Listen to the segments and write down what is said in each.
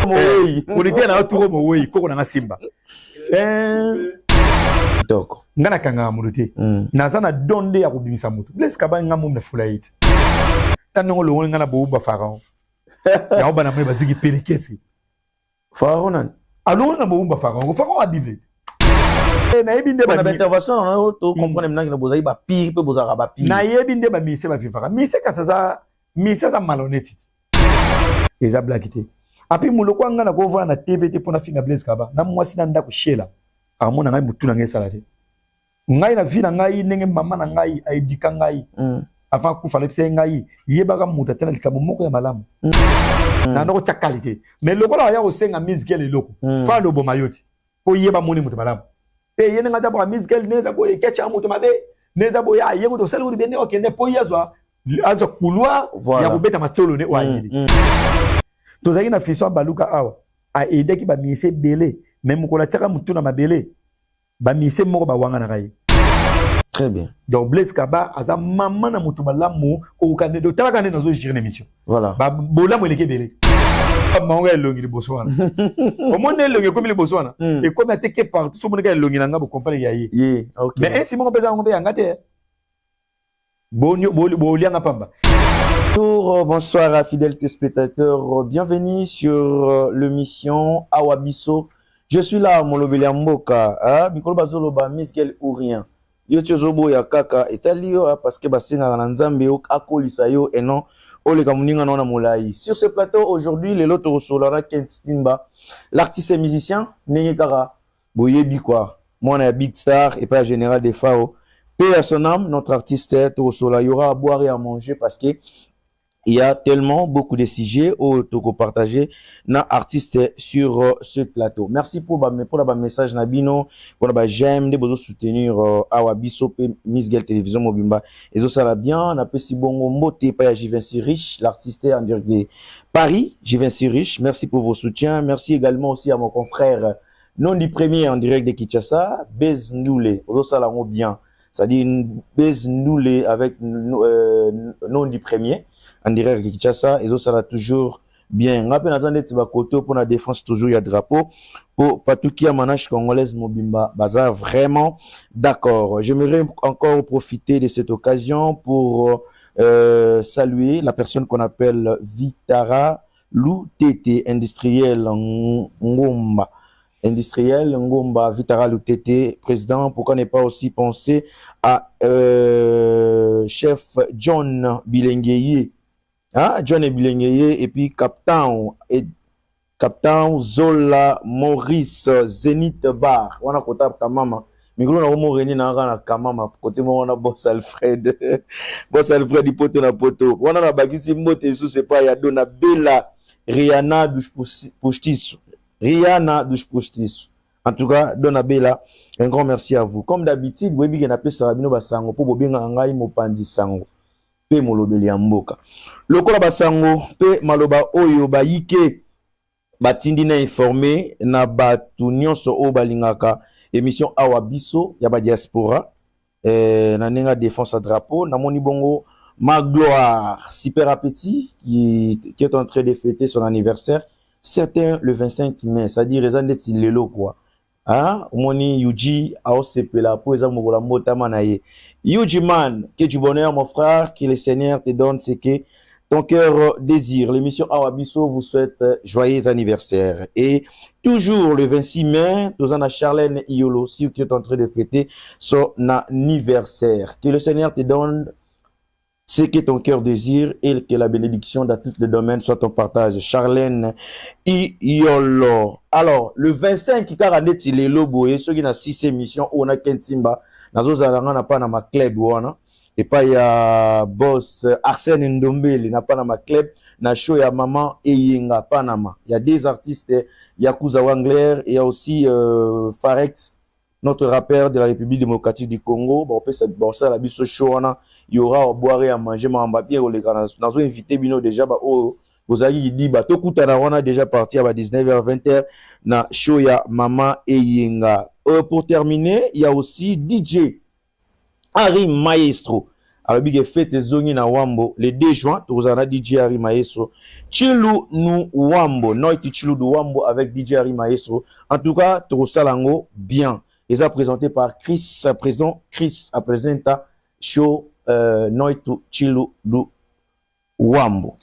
moyi. Polité na tour moyi ko na simba. Toko. Ngana kanga muluté. Nazana donde ya kubimisa mutu. Blaise Kaba ngamu na fulaite. Tanongo lo ngana bo ba pharaon. Ya ba na mwe baziki pelekesi. Pharaon nan. Alors na bo ba pharaon. Pharaon a bivé. Na yebinde ba intervention na to comprendre maintenant que bozali ba pire pe bozara ba pire. Na yebinde ba mise ba vivara. Mise ka ça malhonnête. Eza blackité. Api muloko anga na ko na TVT pona finga Blaise Kaba. Na mwasi na ndako shela. Amona ngai mutu na ngai salade. Ngai na vie na ngai ndenge mama na ngai aibika ngai. Avant kufa lepse ngai yebaka mutu tena likamo moko ya malamu. Na ndoko cha qualité. Mais lokola ya osenga musique le loko. Fa lo boma yoti. Po yeba moni mutu malamu. Pe yene ngata ba musique neza ko ekecha mutu mabe. Neza bo ya yego to selu bene okende po yazwa. Azo kulwa ya kubeta matolo ne wa yili. Tozaki na fiso baluka awa. A edeki ba mise belé. Même quand la tchaka mutuna mabele, ba mise moko ba wanga na kai. Très bien. Donc Blaise Kaba aza maman na mutu malamu ko kande do tala kande nazo gérer l'émission. Voilà. Ba bola mo leke belé. Manga elongi liboswana. Au monde elongi comme liboswana. Et comme ateke par tout monde ka elongi nanga bo comprendre ya yi. OK. Mais ainsi moko pesa ngombe yanga te. Bonio bolianga pamba. Bonsoir à fidèles téléspectateurs. Bienvenue sur l'émission Awabiso. Je suis là, mon lobelian Mboka, Mikolo Bazolo ba miskel ou rien. Yo tiozobo ya kaka etalio parce que basinga na nzambe yo akolisa yo et non ole kamuninga na molai. Sur ce plateau aujourd'hui, le loto solara Kentimba, l'artiste et musicien Nenye Kara Boyebi quoi. Moi on est big star et pas général des FAO. Paix à son âme, notre artiste Torosola, il y aura à boire et à manger parce que il y a tellement beaucoup de sujets au toko partagé na artiste sur ce plateau. Merci pour la message nabino, pour la j'aime de besoin soutenir Awabiso Miss Girl Télévision Mobimba. Et ça la bien, on a si bon mbote pa Jivinci Riche, l'artiste en direct de Paris, Jivinci Riche. Merci pour vos soutiens. Merci également aussi à mon confrère non du premier en direct de Kinshasa, Bez Ndoulé. Ça la bien. C'est-à-dire Bez Ndoulé avec non du premier. En direct de Kinshasa, et ça va toujours bien. Rappel à Zandet Tibakoto pour la défense toujours il y a drapeau pour Patoukia Manach congolaise Mobimba Bazar vraiment d'accord. J'aimerais encore profiter de cette occasion pour saluer la personne qu'on appelle Vitara Lou Tété industriel Ngomba. Industriel Ngomba Vitara Lou Tété président. Pourquoi ne pas aussi penser à chef John Bilengeye. John Bilengeye et puis Captain Zola Maurice Zenith Bar. On a kota kamama. Miglo na mo reni na na kamama côté mo on a boss Alfred. Boss Alfred di poto na poto. On a bagisi mote sous c'est pas ya dona Bella Rihanna douche postisu. Rihanna douche postisu. En tout cas, Dona Bella, un grand merci à vous. Comme d'habitude, vous avez appelé Sarabino Basango pour bien ngai mopandi sango. Pe molobeli mboka. Lokola basango pe maloba oyo bayike batindi na informé na batu nyonso o balingaka émission Awabiso ya ba diaspora na nenga défense à drapeau na moni bongo ma gloire super appétit qui est en train de fêter son anniversaire, certains le 25 mai, c'est-à-dire rezande lelo quoi. Moni Yuji aosepela po eza mokola mbota manaye. Yuji man, que du bonheur mon frère, que le Seigneur te donne ce que ton cœur désire. L'émission Awabiso vous souhaite joyeux anniversaire. Et toujours le 26 mai, nous en a Charlène Iolo aussi qui est en train de fêter son anniversaire. Que le Seigneur te donne ce que ton cœur désire et que la bénédiction dans tous les domaines soit ton partage. Charlène Iolo. Alors, le 25 qui a neti les loboé, ceux qui n'a 6 émissions, on a Kentimba, nazo zalanga na pa na ma club wana. Et pas il y a boss Arsène Ndombele n'a pas na ma club, na show ya maman Eyenga Panama. Il y a des artistes, Yakuza Wangler, et il y a aussi Farex, notre rappeur de la République démocratique du Congo. Bon, on ça la biso show wana, il y aura à boire et à manger, ma mbapier ou les gars. Nous avons invité bino déjà ba oh vous avez dit bah tout on a déjà parti à 19h 20h na show ya maman Eyenga. Pour terminer, il y a aussi DJ Harry Maestro. alors big fête zongi na Wambo le 2 juin tozala na DJ Harry Maestro Chilu nu Wambo Noiti Chilu du Wambo avec DJ Harry Maestro. En tout cas tosalango bien. Ils ont présenté par Chris, président Chris a présenté show Noiti Chilu du Wambo.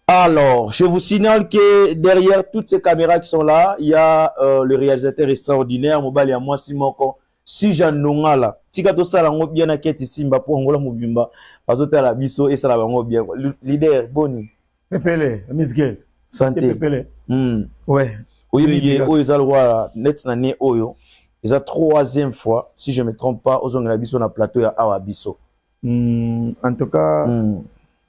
Alors, je vous signale que derrière toutes ces caméras qui sont là, il y a le réalisateur extraordinaire, Mobali à moi, Simoko, Sijan Nongala. Tika to sala ngo bien na keti Simba pour ngola mubimba. Bazota la biso et sala ngo bien. Leader, boni. Pepele, Miss Gay. Santé. Pepele. Ouais. Oui, mais oh, ils ont le droit, net na ne oyo. Ils ont 3e fois, si je me trompe pas, aux ongla biso na plateau ya awa biso. En tout cas,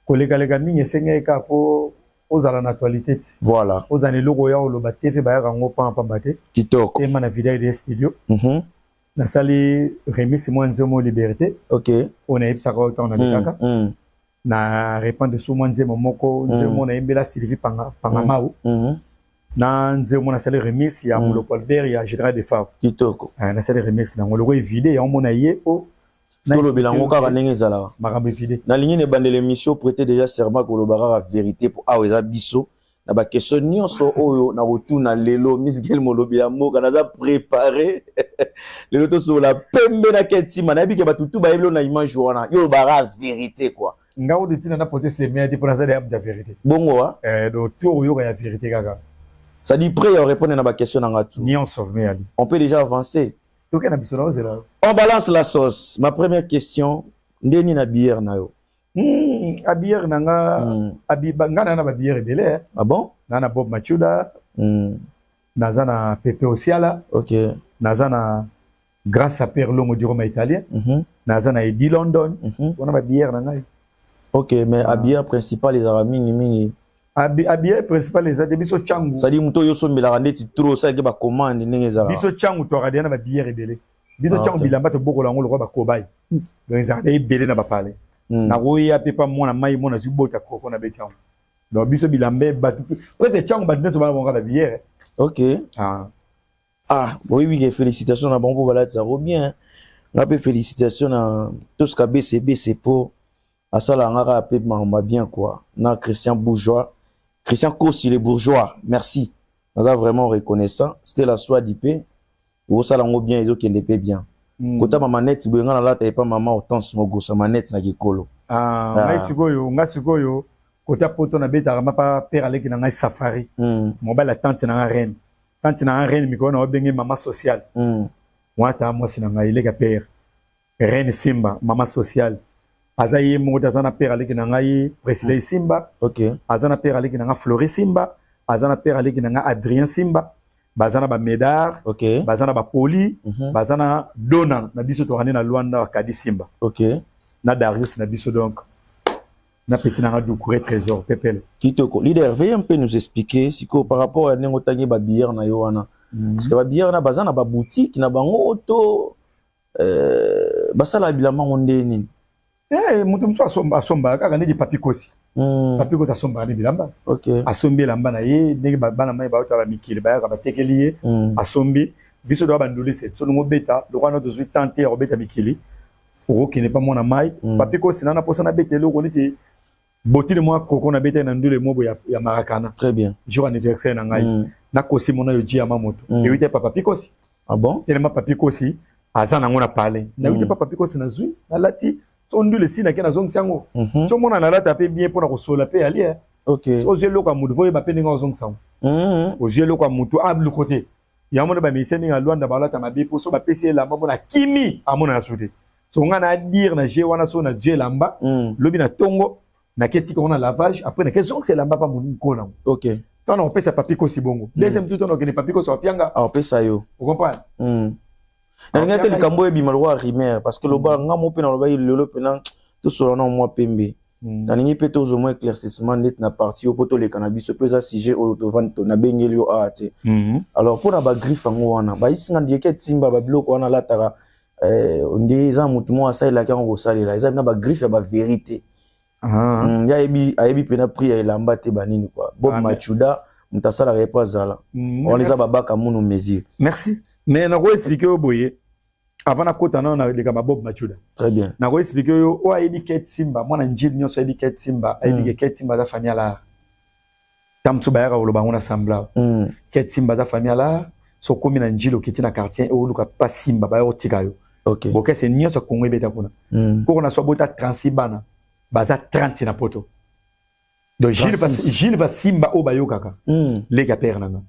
kolega mingi esenga ka fo ozala na actualité. Voilà. Ozana logo ya oloba TV ba ya ngo pamba bate. Kitoko. Et mana vidéo de studio. Na sali remise mo nzomo liberté. OK. On a epsa ko on a bekaka. Na répondre sous mo nzemo moko nzemo na imbela Sylvie Pangamau. Na nzemo na sali remise ya Moloko Albert ya Général de Fab. Kitoko. Na sali remise na ngolo vidéo ya mona ye o Tolo bilango kaka ndenge ezala. Makambo vidéo. Na ligne ne bande l'émission prêter déjà serment ko lobara la vérité pour aweza biso. Na ba question nyonso oyo na retour na lelo Miss Gel Molobi ya moka naza préparé. Le loto sur la pembe na ketima na bike batutu ba yelo na image wana. Yo lobara la vérité quoi. Ngao de tina na pote se meya pour ça de la vérité. Bongo wa? Do tour yo ya vérité kaka. Ça dit prêt à répondre na ba question na ngatu. Ni on sauve me ali. On peut déjà avancer. On balance la sauce. Ma première question, ndeni na bière na yo. A bière nanga abiba ngana na ba bière belé. Ah bon? Nana Bob Machuda. Nazana Pepe Osiala. OK. Nazana grâce à Père Longo du Roma italien. Nazana Eddie London. On a ba bière nanga. OK, mais a bière principale les aramis mingi. A bière principale les a biso changu. Ça dit muto yo so mbela ndeti trop ça ke ba commande ndenge zala. Biso changu to radia na ba bière belé. Biso changu bilamba to boko lango lo ba kobai. Donc ça des belé na ba pale. Na roya pepa mona mai mona zibota koko na betiam. Donc biso bilambe batu. Presque changu ba neso ba bonga ba bière. OK. Oui, félicitations à Bongo Balade ça bien. On peut félicitations à tout ce qu'a BCB c'est pour à ça la ngara pe mamba bien quoi. Na Christian Bourgeois. Christian Kossi, les bourgeois, merci. On a vraiment reconnaissant. C'était la soie d'IP. Ou ça l'ango bien, ils ont qui n'était bien. Kota ma manette, si vous avez là, t'avais pas maman autant ce mogo, sa manette n'a gikolo. Ngai sikoyo, kota poto na beta rama pa père avec na ngai safari. Mobile la tante na reine. Tante na reine, miko na obengi maman sociale. Moi ta moi si na ngai lega père. Reine Simba, maman sociale. Azaye mo dazana père aleki na ngai Presley Simba. OK. Azana père aleki na nga Flori Simba. Azana père aleki na nga Adrien Simba. Bazana ba Médard. OK. Bazana ba Poli. Bazana Dona na biso to rani na Luanda Kadi Simba. OK. Na Darius na biso donc. Na petit na du couré trésor Pepel. Kitoko. Leader, veuillez un peu nous expliquer si par rapport à nengo tangi ba bière na yo wana. Parce que ba bière na bazana ba boutique na bango auto basala bilama onde nini. Mutu mso asomba kaka ndi papikosi. Papikosi asomba ni bilamba. OK. Asombi lamba na ye ndenge bana mai ba ba mikili ba ka tekeli ye. Asombi biso do banduli se so ngo beta lo kana to tenter obeta mikili. Oro qui n'est pas mon mai. Papikosi na posa na beta lo ko niti boti le moi koko na beta na ndule mobo ya marakana. Très bien. Jour anniversaire na ngai. Na kosi mona yo ji amamoto. Et wite papa papikosi. Ah bon? Tellement papikosi azana ngona pale. Na wite papa papikosi na zui na lati on dit le signe qui est dans zone tiango. Tout le monde a la tapé bien pour la sola paix allié. OK. Aux yeux loka mutu voye ba peninga zone tiango. Aux yeux loka mutu ablu côté. Ya mona ba miseni nga Luanda ba la tamabi pour so ba PC la mona kimi amona soude. So nga na dire na je wana so na je lamba. Lobi na tongo na keti ko na lavage après na question c'est lamba pa moni ko na. OK. Tant on peut ça papiko si bongo. Deuxième tout on ne papiko so pianga. Ah on peut ça yo. Vous comprenez? Na ngate likambo e bimalwa rimer parce que le ba nga mo pe na lo ba lelo pe na tout sur na moi pembe. Na ningi pe to zo mo éclaircissement net na partie au poto le cannabis peut ça sujet au devant na bengeli yo ate. Alors pour na ba griffe ngo wana ba isinga ndieke timba ba biloko wana la tara ndi za mutu mo asa ila kango salela eza na ba griffe ba vérité. Ya ebi pe na pri ya lamba te banini quoi. Bob Machuda mutasala repa zala. On les a babaka munu mesure. Merci. Mais on a expliqué au boye. avant na kota na les gars Bob Machuda. Très bien. Na ko expliquer yo o ayebi Ket Simba, moi na njili nyonso ayebi Ket Simba, ayebi Ket Simba za famille la. Tamsu bayaka oloba ngona sambla. Ket Simba za famille la, so komi na njili okiti na quartier o luka pas Simba ba yo tika yo. OK. OK, c'est nyonso Kongo beta kuna. Ko na so bota 36 bana. Baza 30 na poto. Donc Gilles va Simba o bayo kaka. Les gars père nanga.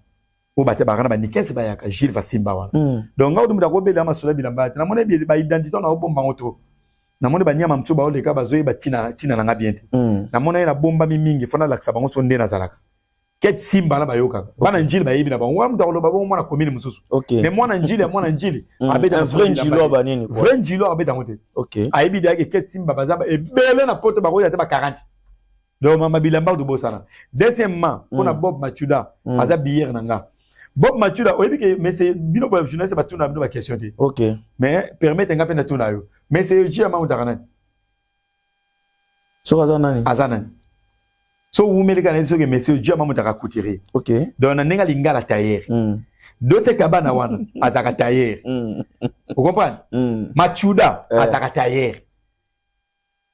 O bate ba kana ba nikese ba yaka Gilles va Simba wana. Donc ngao dumda ko bela masola bilamba. Na mone ba identité na bomba ngoto. Na mone ba nyama mtsuba o leka bazoyi ba tina nanga bien. Na mone na bomba mingi fona laksa bango sonde na zalaka. Ket Simba na bayo kaka. Bana njili ba yibi na bango. Wa mutalo ba mwana komini mususu. OK. Mais mwana njili abeta vrai njilo ba nini quoi. Vrai njilo abeta ngote. OK. Ayibi dia Ket Simba bazaba e bele na poto ba ko ya te ba 40. Donc mama bilamba do bosana. Deuxièmement, on a Bob Machuda, aza bière nanga. Bob Machuda, oyebi que mais c'est bino pour journaliste ba tuna ba question te. OK. Mais permettre nga pena tuna yo. Mais c'est ji ama utakana. So azanani. Azanani. So umeli kana so que monsieur ji ama utaka couturier. OK. Donc na nenga lingala tailleur. Dote kabana wana azaka tailleur. Vous comprenez? Machuda azaka tailleur.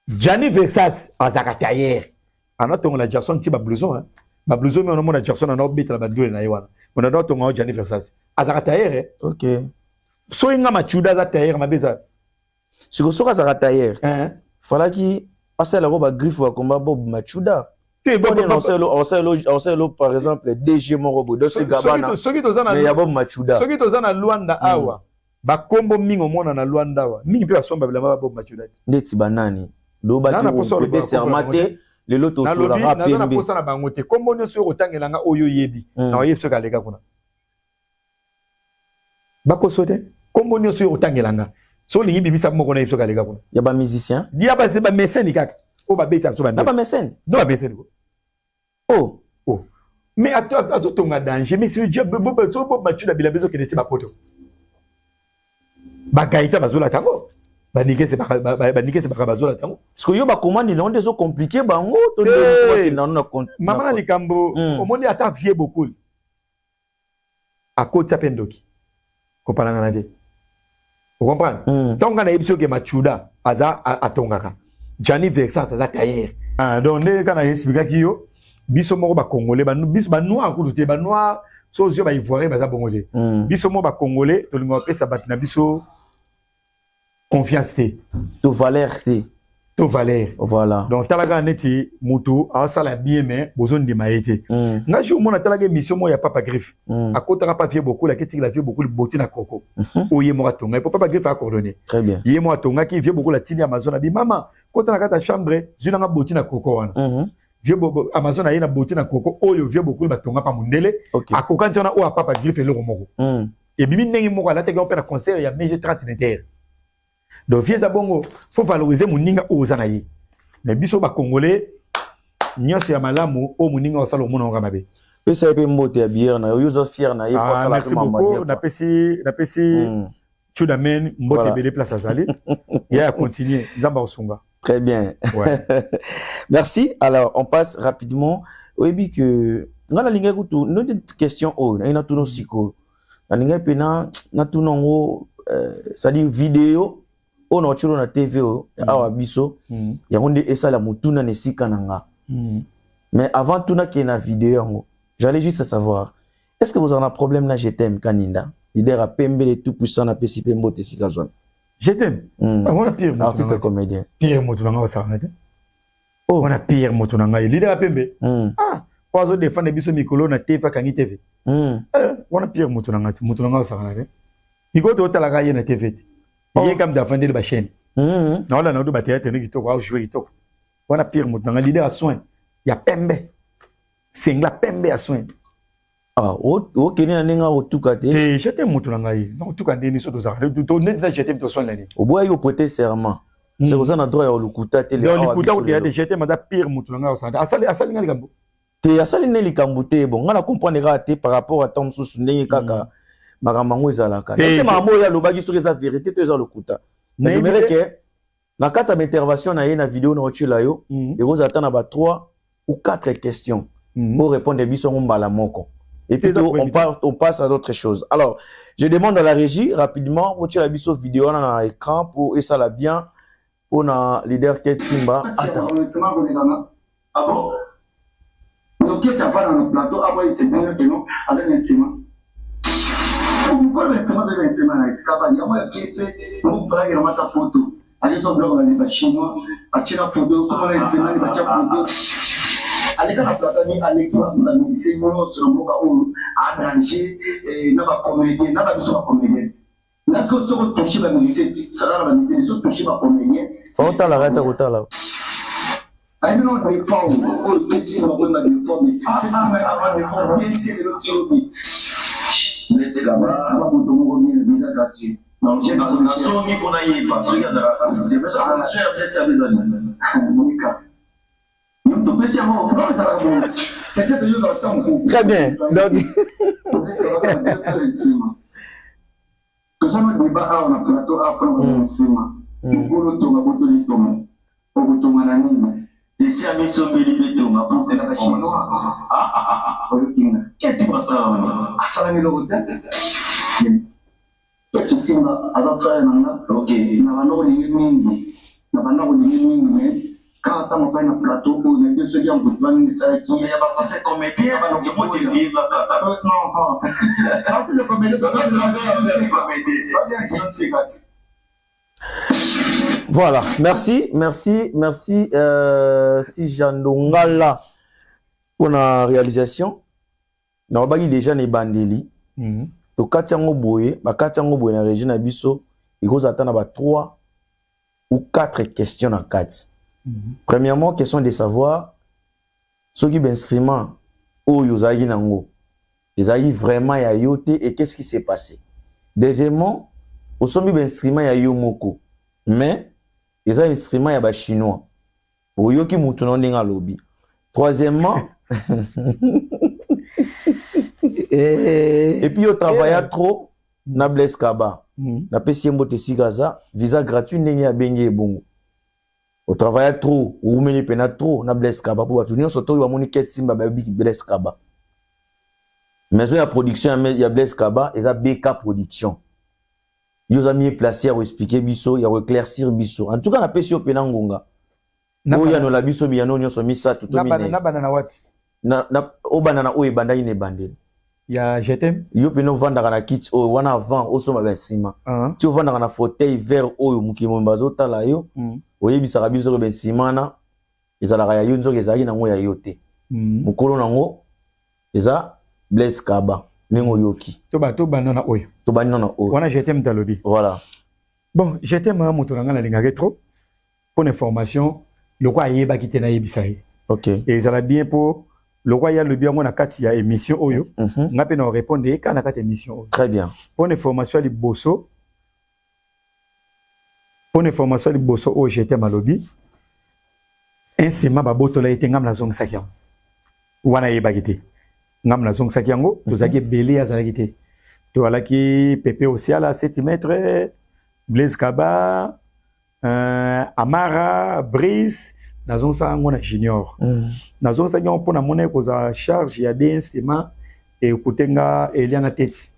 Gianni Versace azaka tailleur. Anatonga la Jackson ti ba blouson hein. Ba blouson mais on mona Jackson na obita la badule na yiwana. On a tonga Gianni Versace. Azaka tailleur. OK. So inga Machuda za tailleur mabeza. Siko soka azaka tailleur. Fala ki asala ko ba griffe wa komba Bob Machuda. Te bon on par exemple DG Morobo de ce gabana. Mais ya Bob Machuda. Soki tozana Luanda awa. Ba kombo mingo mona na Luanda awa. Mingi pe asomba bilamba Bob Machuda. Ndeti banani. Do ba ki sermate le loto sur la rap na posa na bango te kombo nyonso otangelanga oyo yebi na oyebi soka leka kuna bako sote kombo nyonso otangelanga so lingi bibisa moko na soka leka kuna ya ba musicien dia ba se ba mécène kaka o ba beta so ba na ba mécène no ba mécène ko oh mais ato tonga danger mais si job bobo so bobo Machuda bilambezo ke neti ba poto ba gaita bazola tango banike se baka bazola tango parce que yo ba commande non des compliqué bango to de na na compte mama na likambo omoni ata vie beaucoup akota pendoki ko palanga na de vous comprenez donc na ebiso ke Machuda aza atongaka Gianni Versace aza tailleur donc ne kana expliquer ki yo biso moko ba congolais biso ba noir ko te ba noir so yo ba ivoirien baza bongo te biso moko ba congolais to lingo pesa batina biso confiance te to valeur te to valeur voilà donc talaga neti mutu asala bien mais besoin de maïté nga jour mona talaga mission mo ya Papa Griffe akota pas vie beaucoup la keti la vie beaucoup le boti na koko oye mo atonga Papa Griffe a coordonné très bien yé mo atonga ki vie beaucoup la tini Amazon abi mama kota na kata chambre zuna nga boti na koko wana vie beaucoup Amazon aye na boti na koko oyo vie beaucoup batonga pa mundele akoka ntona o Papa Griffe le moko et bimi nengi moko la teke on peut na concert ya MG 30 inter. Donc vieux abongo faut valoriser muninga ozana yi mais biso ba congolais nyonso ya malamu o muninga osala omona nga mabe pesa pe mbote ya bière na yo zo fier na yi pour sala kuma mama na pesi chudamen mbote belé place azali ya continuer nzamba osunga très bien ouais. Merci. Alors on passe rapidement au ebi que ngala linga kutu notre question o na tuno siko na linga pena na tuno ngo ça dit vidéo on a toujours na TV awa biso ya onde esala mutuna nesika nanga mais avant tout na ki na vidéo j'allais juste savoir est-ce que vous avez un problème là je t'aime kaninda leader a pembe le tout puissant na pesi pembo te sika zone je t'aime on a pire artiste comédien pire mutuna nga wasanga te on a pire mutuna nga leader a pembe kwazo défendre biso mikolo na TV kangi TV on a pire mutuna nga wasanga te ikoto otala ye na TV il est comme d'affander la chaîne. Non, là, on doit battre qui toque, jouer qui toque. On a pire mot dans le leader à soin. Il y a pembe. C'est la pembe à soin. Ah, ok, ni n'enga au tout cas. J'étais mouton dans l'aïe. Non, tout cas, ni sur ça. Tout net là, j'étais tout soin l'année. Au bois, il faut prêter serment. C'est aux en droit au lukuta télé. Dans le lukuta, il y a des j'étais madame pire mouton dans ça. Asali ngali gambo. Te asali neli kambote bon. On a comprendre raté par rapport à Tom Sous ndenge kaka. Magamango ezalaka te mamo ya lobaki sur eza vérité to eza lokuta mais j'aimerais que na kata intervention na ye na vidéo na otila yo et vous attendre ba 3 ou 4 questions pour répondre biso mbala moko Et puis on passe à d'autres choses. Alors, je demande à la régie rapidement, vous tirez la biseau vidéo dans l'écran pour et ça la bien pour le leader Ketimba. Attends. Ah bon? Donc, qui est dans le plateau, après, c'est bien que non, avec l'instrument. Pourquoi l'instrument de l'instrument là? C'est capable. Il y a moi qui fait, on fera une photo. Allez sur le blog, on va chinois, à tirer la photo, sur l'instrument, on va tirer la photo. Allez dans la plateau, allez pour la musique, on sur le blog, à arranger, n'a pas comédien, n'a pas besoin de comédien. Là, ce que vous touchez la musique, ça va la musique, ce que vous touchez la comédien. Faut que tu l'arrêtes, autant là. I don't know the phone. Oh, get you up on the phone. I'm the phone. Get it up to me. Let's go. I'm going to go to the visa card. Non, j'ai pas de son ni pour n'aller pas. Ce gars là, j'ai besoin de cher presque à besoin. Monica. Nous te passons avant. Non, ça va bon. Peut-être que nous attendons. Très bien. Donc tout ça me débat à on a plateau après on cinéma. Pour le tour, on va le tour. On va tourner la nuit. Les services sont béliers pour la chinois. Qu'est-ce que tu vas faire? Assalami le hôtel. Qu'est-ce que tu vas faire? Ok. N'avons mingi. N'avons mingi. Quand on fait un plateau, on a deux secondes pour prendre ça qui est pas fait comédien, on a beaucoup de vivre. Non, quand tu es comédien, tu dois faire comédien. voilà, merci si Jandongala pour la réalisation. Na obaki déjà ne bandeli. To katiango boye, ba katiango boye na région na biso, il faut attendre ba 3 ou 4 questions na 4. Premièrement, question de savoir ce qui instrument ou yozagi nango. Ezali vraiment ya yote et qu'est-ce qui s'est passé. Deuxièmement, au sombi instrument ya yomoko. Mais les instruments ya ba chinois. Oyoki mutu no ndinga lobi. Troisièmement, et puis au travail trop na Blaise Kaba. Na pesi mbote sikaza visa gratuit ndenge ya benge bongo. Au travail trop ou meni pena trop na Blaise Kaba pour batunyo soto wa moni Ketimba ba biki Blaise Kaba. Maison ya production ya Blaise Kaba eza BK production. Yo ami placé à expliquer biso ya éclaircir biso. En tout cas na pesi yo pena ngonga. Oya no la biso biano nyo so misa tout mine. Na banana wapi? Na o banana o ebanda ine bandel. Ya jetem. Yo pena vanda na kit o wana avant o so ma bensima. Tu vanda na fauteuil vert o mukimo mbazo tala yo. Oyebisa biso ko bensima na ezala ya yo nzoke ezali nango ya yote. Mukolo nango eza Blaise Kaba. Nengo yoki. Toba banana oyo. Toba banana oyo. Wana jetem talobi. Voilà. Bon, jetem ma moto nga na linga trop. Pour information, le quoi yeba ki tena yebisai. OK. Et ça va bien pour le quoi ya le bien na kati ya émission oyo. Nga pe na répondre ka na kati émission oyo. Très bien. Pour information li bosso. Pour information li bosso o jetem malobi. Insima ba boto la ite ngam na zong sakiam. Wana yeba kite. Ngam na zong sakiango, tozaki belé azalaki te. To alaki Pepe aussi à la 7 mètres, Blaise Kaba, Amara, Brice, nazon sa ngona junior. Nazon sa ngona pona mona koza charge ya des instruments et kutenga Eliana tête.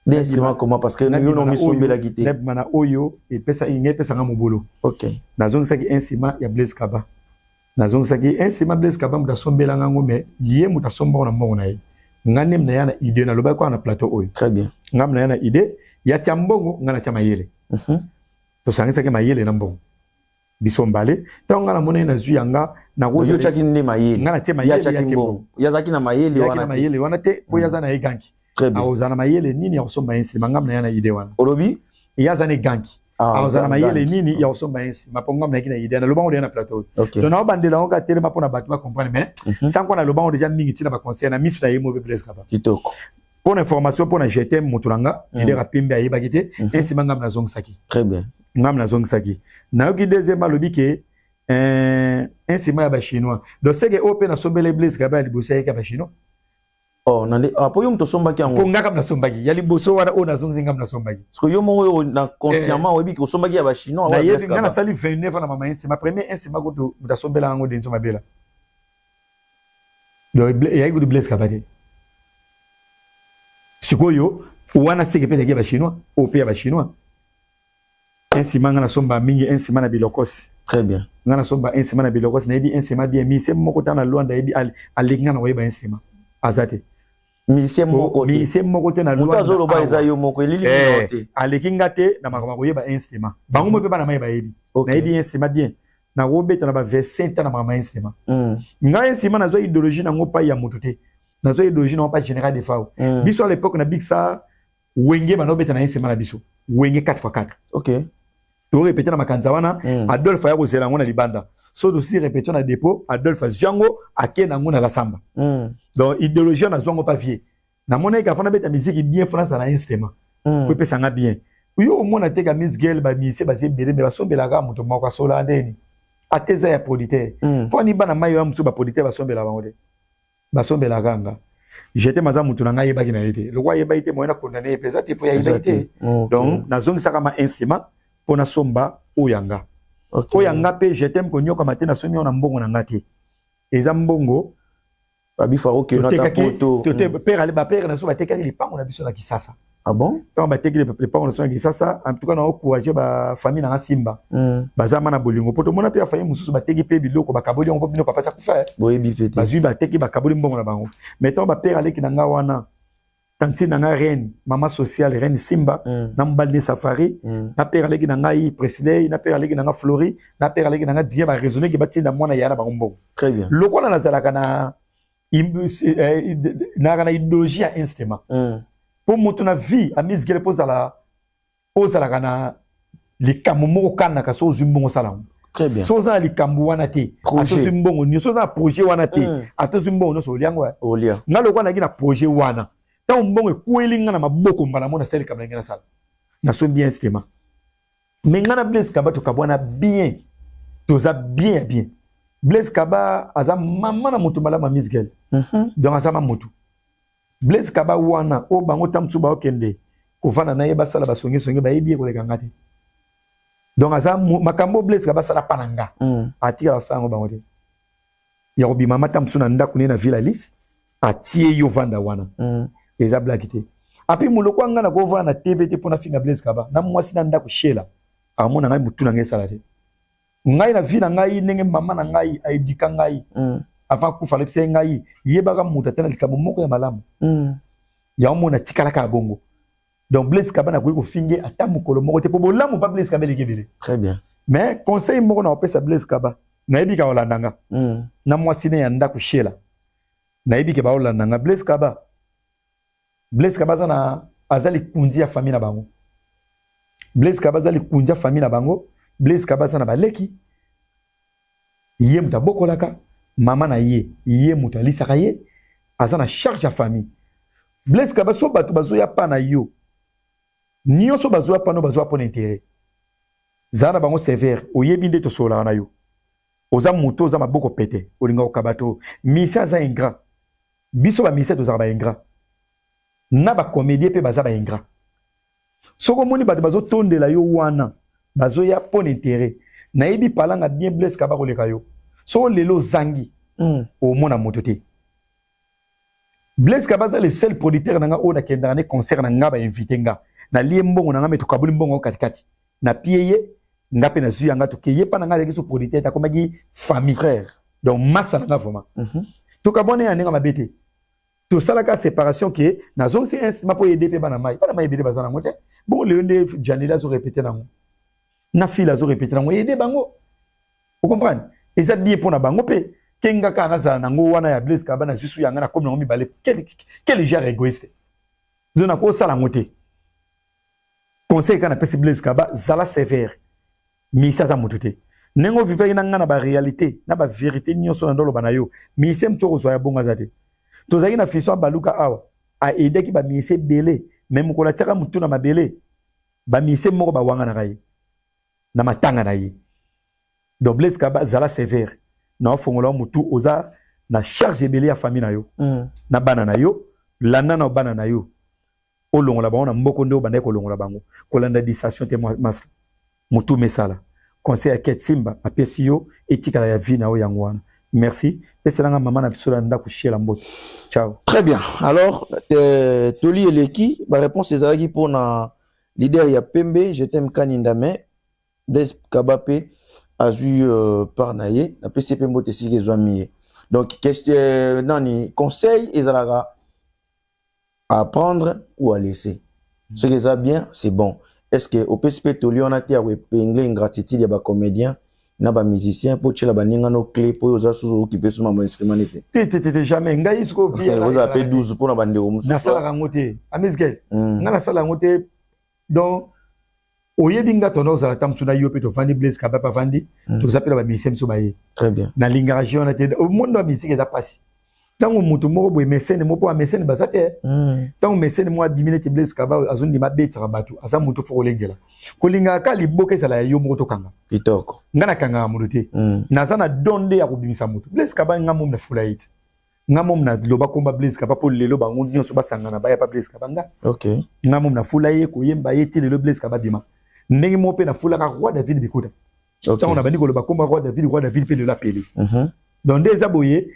Des instruments comment parce que nous on mis sur la guitare. Leb mana oyo et pesa inge pesa nga mobolo. OK. Nazon sa instrument ya Blaise Kaba. Nazon sa instrument Blaise Kaba muta sombela nga ngome lié muta somba na mbongo na ye. Nganem na yana idée na loba kwa na plateau oyo. Très bien. Ngam na yana idée ya tiambongo ngana tia mayele. To sangisa ke mayele na mbongo. Bisombale ta ngana mona na zuyanga na gozo chaki ni mayele. Ngana tia mayele ya tiambongo. Ya zaki na mayele wana. Ya mayele wana te po ya zana e ganki. Très bien. Aozana mayele nini ya osomba ensi ngam na yana idée wana. Olobi ya zana e ganki. Aozana mayele nini ya osomba ensi maponga na kina idée na loba ngona na plateau. OK. Donc na bandela onga telema pona batu ba comprendre mais sans qu'on a loba on déjà mingi tina ba conseil na misu na yemo be Blaise Kaba. Kitoko. Pour information pour na jetem motulanga il est rapide ya yeba kite ensi ngam na zong saki. Très bien. Ngam na zong saki. Na yoki deuxième lobi ke ensi ma ba chinois. Donc c'est que open na sombele Blaise Kaba ya liboso ya ba chinois. Oh nande apo yo mto sombaki yango. Ko ngaka na sombaki ya liboso wana o na zong ngam na sombaki. Parce que yo mo na consciemment webi ko sombaki ya ba chinois wa Blaise Kaba. Na sali 29 na mama ensi ma premier ensi ma ko da sombela yango denzo mabela. Donc ya go Blaise Kaba de. sikoyo wana seke pete ke ba chinois au pays ba chinois ainsi manga somba mingi ainsi mana bilokos très bien ngana somba ainsi mana bilokos na ebi ainsi ma bien mi se moko tana Luanda ebi alinga na weba ainsi ma azate mi se moko te na Luanda muto ba eza yo moko elili minote alikinga te na makama ko yeba ainsi ma bango mo pe bana mai ba ebi na ebi ainsi ma bien na robeta na ba verset na makama ainsi ma nga ainsi ma na zo idéologie na ngopa ya moto te na zo idéologie na pas général de fao biso à l'époque na bixa wenge ba no beta na ainsi ma na biso wenge 4x4 OK to répéter na makanza wana Adolphe ya kozela ngona libanda so aussi répéter na dépôt Adolphe Jango akena ngona la samba donc idéologie na zongo pas vie na mona ka fana beta musique bien France na instrument peut pesa nga bien yo mona te ka Miss Girl ba mise ba sebele ba sombela ka muto moko sola ndeni ateza ya politaire pour ni bana mayo ya mutu ba politaire ba sombela bango de ba sombela kanga j'étais maza mutu na ngai ba kina ite le roi yeba ite moyena condamner pesa te pour ya ite donc na zongi saka ma instrument pona somba oyanga oyanga pe je t'aime konyoka matena somi ona mbongo na ngati eza mbongo babifa OK na ta photo te père ali ba père na so ba tekaki lipango na biso na Kisasa ah bon tant ba tekaki lipango na so na Kisasa en tout cas na encourager ba famille na Simba bazama na bolingo poto mona pe afanye mususu ba teki pe biloko ba kaboli on bino papa sa kufa boyebi fete bazui ba teki ba kaboli mbongo na bango mettons ba père ali kinanga wana tanti nanga reine mama sociale reine Simba na mbali safari na père aleki nanga yi presley na père aleki nanga flori na père aleki nanga dia ba raisonner ki batinda mwana yana ba mbongo très bien lokola na zalaka na na idéologie ya instrument pour mutu na vie a Miss Girl pozala kana likambo moko kana ka so zumbongo salam très bien so za likambo wana te ato zumbongo ni so za projet wana te ato zumbongo no so liango olia na lokola na projet wana ta mbongo ekuelinga na maboko mbala mona sel kamela ngena sala na so bien instrument mais ngana Blaise Kaba to kabwana bien toza bien Blaise Kaba aza mama na mutu malama Miss Girl donc aza mutu Blaise Kaba wana o bango tamsu ba okende kofana na yeba sala basongi ba yebi ko lekanga te donc aza makambo Blaise Kaba sala pananga atika sango bango te ya ko bima matamsu na ndaku ne na villa lis atie yo vanda wana eza blague te api muloko anga na ko vana na TV te pona finga Blaise Kaba na mwasi na ndaku shela amona ngai mutu na ngai sala te ngai na vie na ngai ndenge mama na ngai aidika ngai avant kufa lepse ngai yebaka mutu tena likambo moko ya malamu ya omona tikala ka bongo donc Blaise Kaba na ko finge ata mukolo moko te po bolamu pa Blaise Kaba lekebele très bien mais conseil moko na opesa Blaise Kaba na yebika olandanga na mwasi ne ya ndaku shela na yebike ba olandanga Blaise Kaba zana azali kunji ya famille na bango Blaise Kaba azali kunji ya famille na bango Blaise Kaba zana baleki ye muta bokolaka mama na ye muta lisaka ye azana charge ya famille Blaise Kaba so batu bazo ya pa na yo niyo so bazo ya pa no bazo ya pona intérêt zana bango sévère oyebi nde to sola na yo oza muto oza maboko pete olinga okabato misa za ingrat biso ba misa to za ba ingrat na ba comédie pe baza ba ingrat soko moni bato bazo tondela yo wana bazo ya pon intérêt na yebi palanga bien Blaise Kaba koleka yo so lelo zangi o mona moto te Blaise Kaba za le seul producteur na nga o na kenda na concert na nga ba invité nga na lie mbongo na nga meto kabuli mbongo katikati na pieye nga pe na zuya nga to keye pa na nga yekiso producteur ta komaki famille frère donc massa na nga vraiment to kabone ya nga mabete to salaka séparation que na zone c'est ma po aider pe bana mai bede bazana ngote bon le ndé janela zo répéter nango na fila zo répéter nango aider bango vous comprenez et ça bien pour na bango pe kenga kana za nango wana ya Blaise Kaba na susu yanga na comme nango mibale quel genre égoïste zona ko sala ngote conseil kana pesi Blaise Kaba zala sévère mi ça za mutute nengo vivre na ngana ba réalité na ba vérité nyonso na ndolo banayo mi sem to zo ya bonga zate tozaki na fiso baluka awa a aider ki ba mise belé même ko la tsaka mutu na mabele ba mise moko ba wanga na kai na matanga na yi donc Blaise Kaba zala sévère na fongola mutu oza na charge belé ya famille na yo na bana na yo landa na bana na yo o longola bango na mboko ndo banda ko longola bango ko landa disation te master mutu mesala conseil à Ket Simba apesi yo etika ya vie na o yangwana Merci. Et c'est là que maman a pu se rendre coucher la mbote. Ciao. Très bien. Alors, Toli et Leki, ma réponse est ça pour na leader ya Pembe, j'étais Mkanindame, Des Kabapé, Azu par Naye, la PCP Mbote si les amis. Donc, question, nani, conseil, ils à prendre ou à laisser. Ce qui est bien, c'est bon. Est-ce que au PCP Toli, on a été à épingler une gratitude, il y a des comédiens, il y a des musiciens, pour que les gens clés pour les autres qui peuvent se mettre instrument. Jamais. Ngai isko via. Vous avez 12 pour la bande de Romus. Na sala rangote. Amisgel. Na sala rangote. Donc, oyebinga tono za tam tuna yope to vandi Blaise Kabapa vandi. To s'appelle ba misem so baye. Très bien. Na lingration na te. Au monde ba misike za pasi. Tango mutu moko boye mesene mo po mesene bazate. Tango mesene mo abimine te Blaise Kabapa azundi mabeti rabatu. Asa mutu fo kolengela. Kolinga ka liboke sala yo moko to kanga. Kitoko. Ngana kanga muruti. Nazana donde ya kubimisa mutu. Blaise Kabapa ngamo na fulaite. Ngamom na loba komba Blaise Kabapa po lelo bango nyonso basangana baya pa Blaise Kabapa. OK. Ngamom na fulaye ko yemba yeti lelo Blaise Kabapa bima. Ndenge mo pe na fula ka roi David bikuta. OK. On a bandi ko loba komba roi David pe le lapeli. Donc des aboye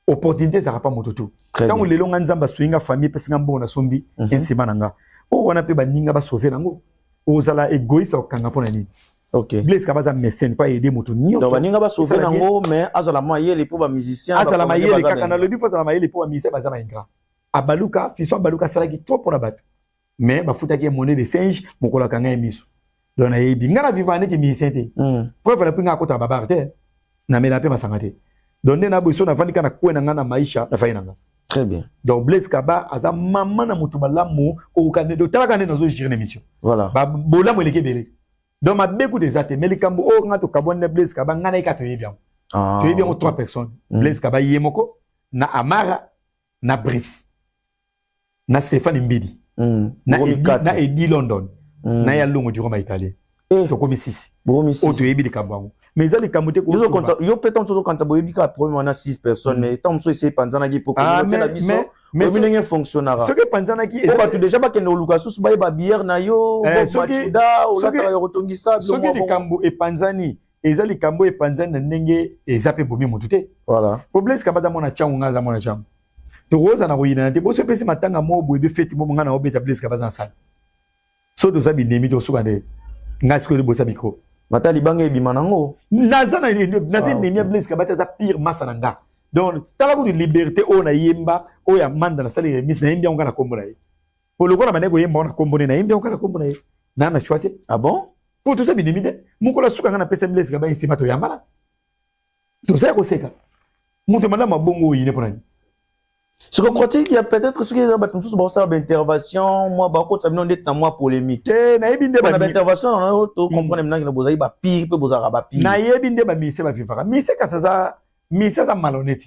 opportunité ça pas mototo. Tant lelo nganzamba swinga famille pe singa mbona sombi ensima nanga. O wana pe baninga ba sauver nango. O zala égoïste o kanga pona ni. OK. Blaise Kabapa mécène pas aider moto nyonso. Donc baninga ba sauver nango mais azala mayele pour ba musicien. Azala mayele kaka na lobi faut azala mayele pour ba musicien bazama ingra. Abaluka fiso baluka sala ki trop pour la batte. Mais ba futa ki monnaie de singe mokola kanga emiso. Donc na yebi ngana vivane ki musicien te. Preuve la pinga kota babarte. Na mena pe masangate. Donc na boso na vandika na kwena ngana maisha na faina nga. Très bien. Donc Blaise Kabapa aza mama na mutu malamu o kane do tala kane nazo gérer l'émission. Voilà. Ba bola mo leke bele. Donc ma beku des até mais likambo o ngato kabonne Blaise Kabapa ngana ika toye bien. Toye bien trois personnes. Blaise Kabapa yemoko na Amara na Brice. Na Stéphane Mbidi. Na Eddie London. Na ya longo du Roma italien. To komi 6. Bomi 6. O to yebi likambo. Mais ça les kamote ko yo peut-on toujours quand ça boyebi ka premier on a 6 personnes mais tant so essayer panzana ki pour que la biso mais bien fonctionnera. Ce que panzana ki on va tout déjà pas que no lukasu so ba bière na yo machuda ou la tra yo tongisa so que likambo e panzani eza likambo e panzani na ndenge ezape bomi motute. Voilà. Pour Blaise Kabapa mona changu ngaza mona changu. To roza na royina te bo so pesi matanga mo boyebi fete mo ngana obeta Blaise Kabapa na salle. So to sabi nemi to subande ngasiko bo sabi ko. Matali bange bimanango. Nazana nini Blaise Kabapa za pire masananga. Donc tala ko de liberté o na yemba o ya manda na sali remise na yemba ngana kombo na ye. Pour le ko na manego yemba na kombo na yemba ngana kombo na ye. Na na chwate. Ah bon? Pour tout ça binimide. Muko la suka ngana pesa Blaise Kabapa isi mato yamba. Tout ça ko seka. Muto mala mabongo yine ponani. Ce que crois-tu qu'il y a peut-être ce qui est battu sous bon ça d'intervention moi ba ko sabino ndeta moi polémique na yebinde ba intervention na to comprendre maintenant que na bozayi ba pire pe bozaka ba pire na yebinde ba mise ba vivaka mise ka ça mise ça malhonnête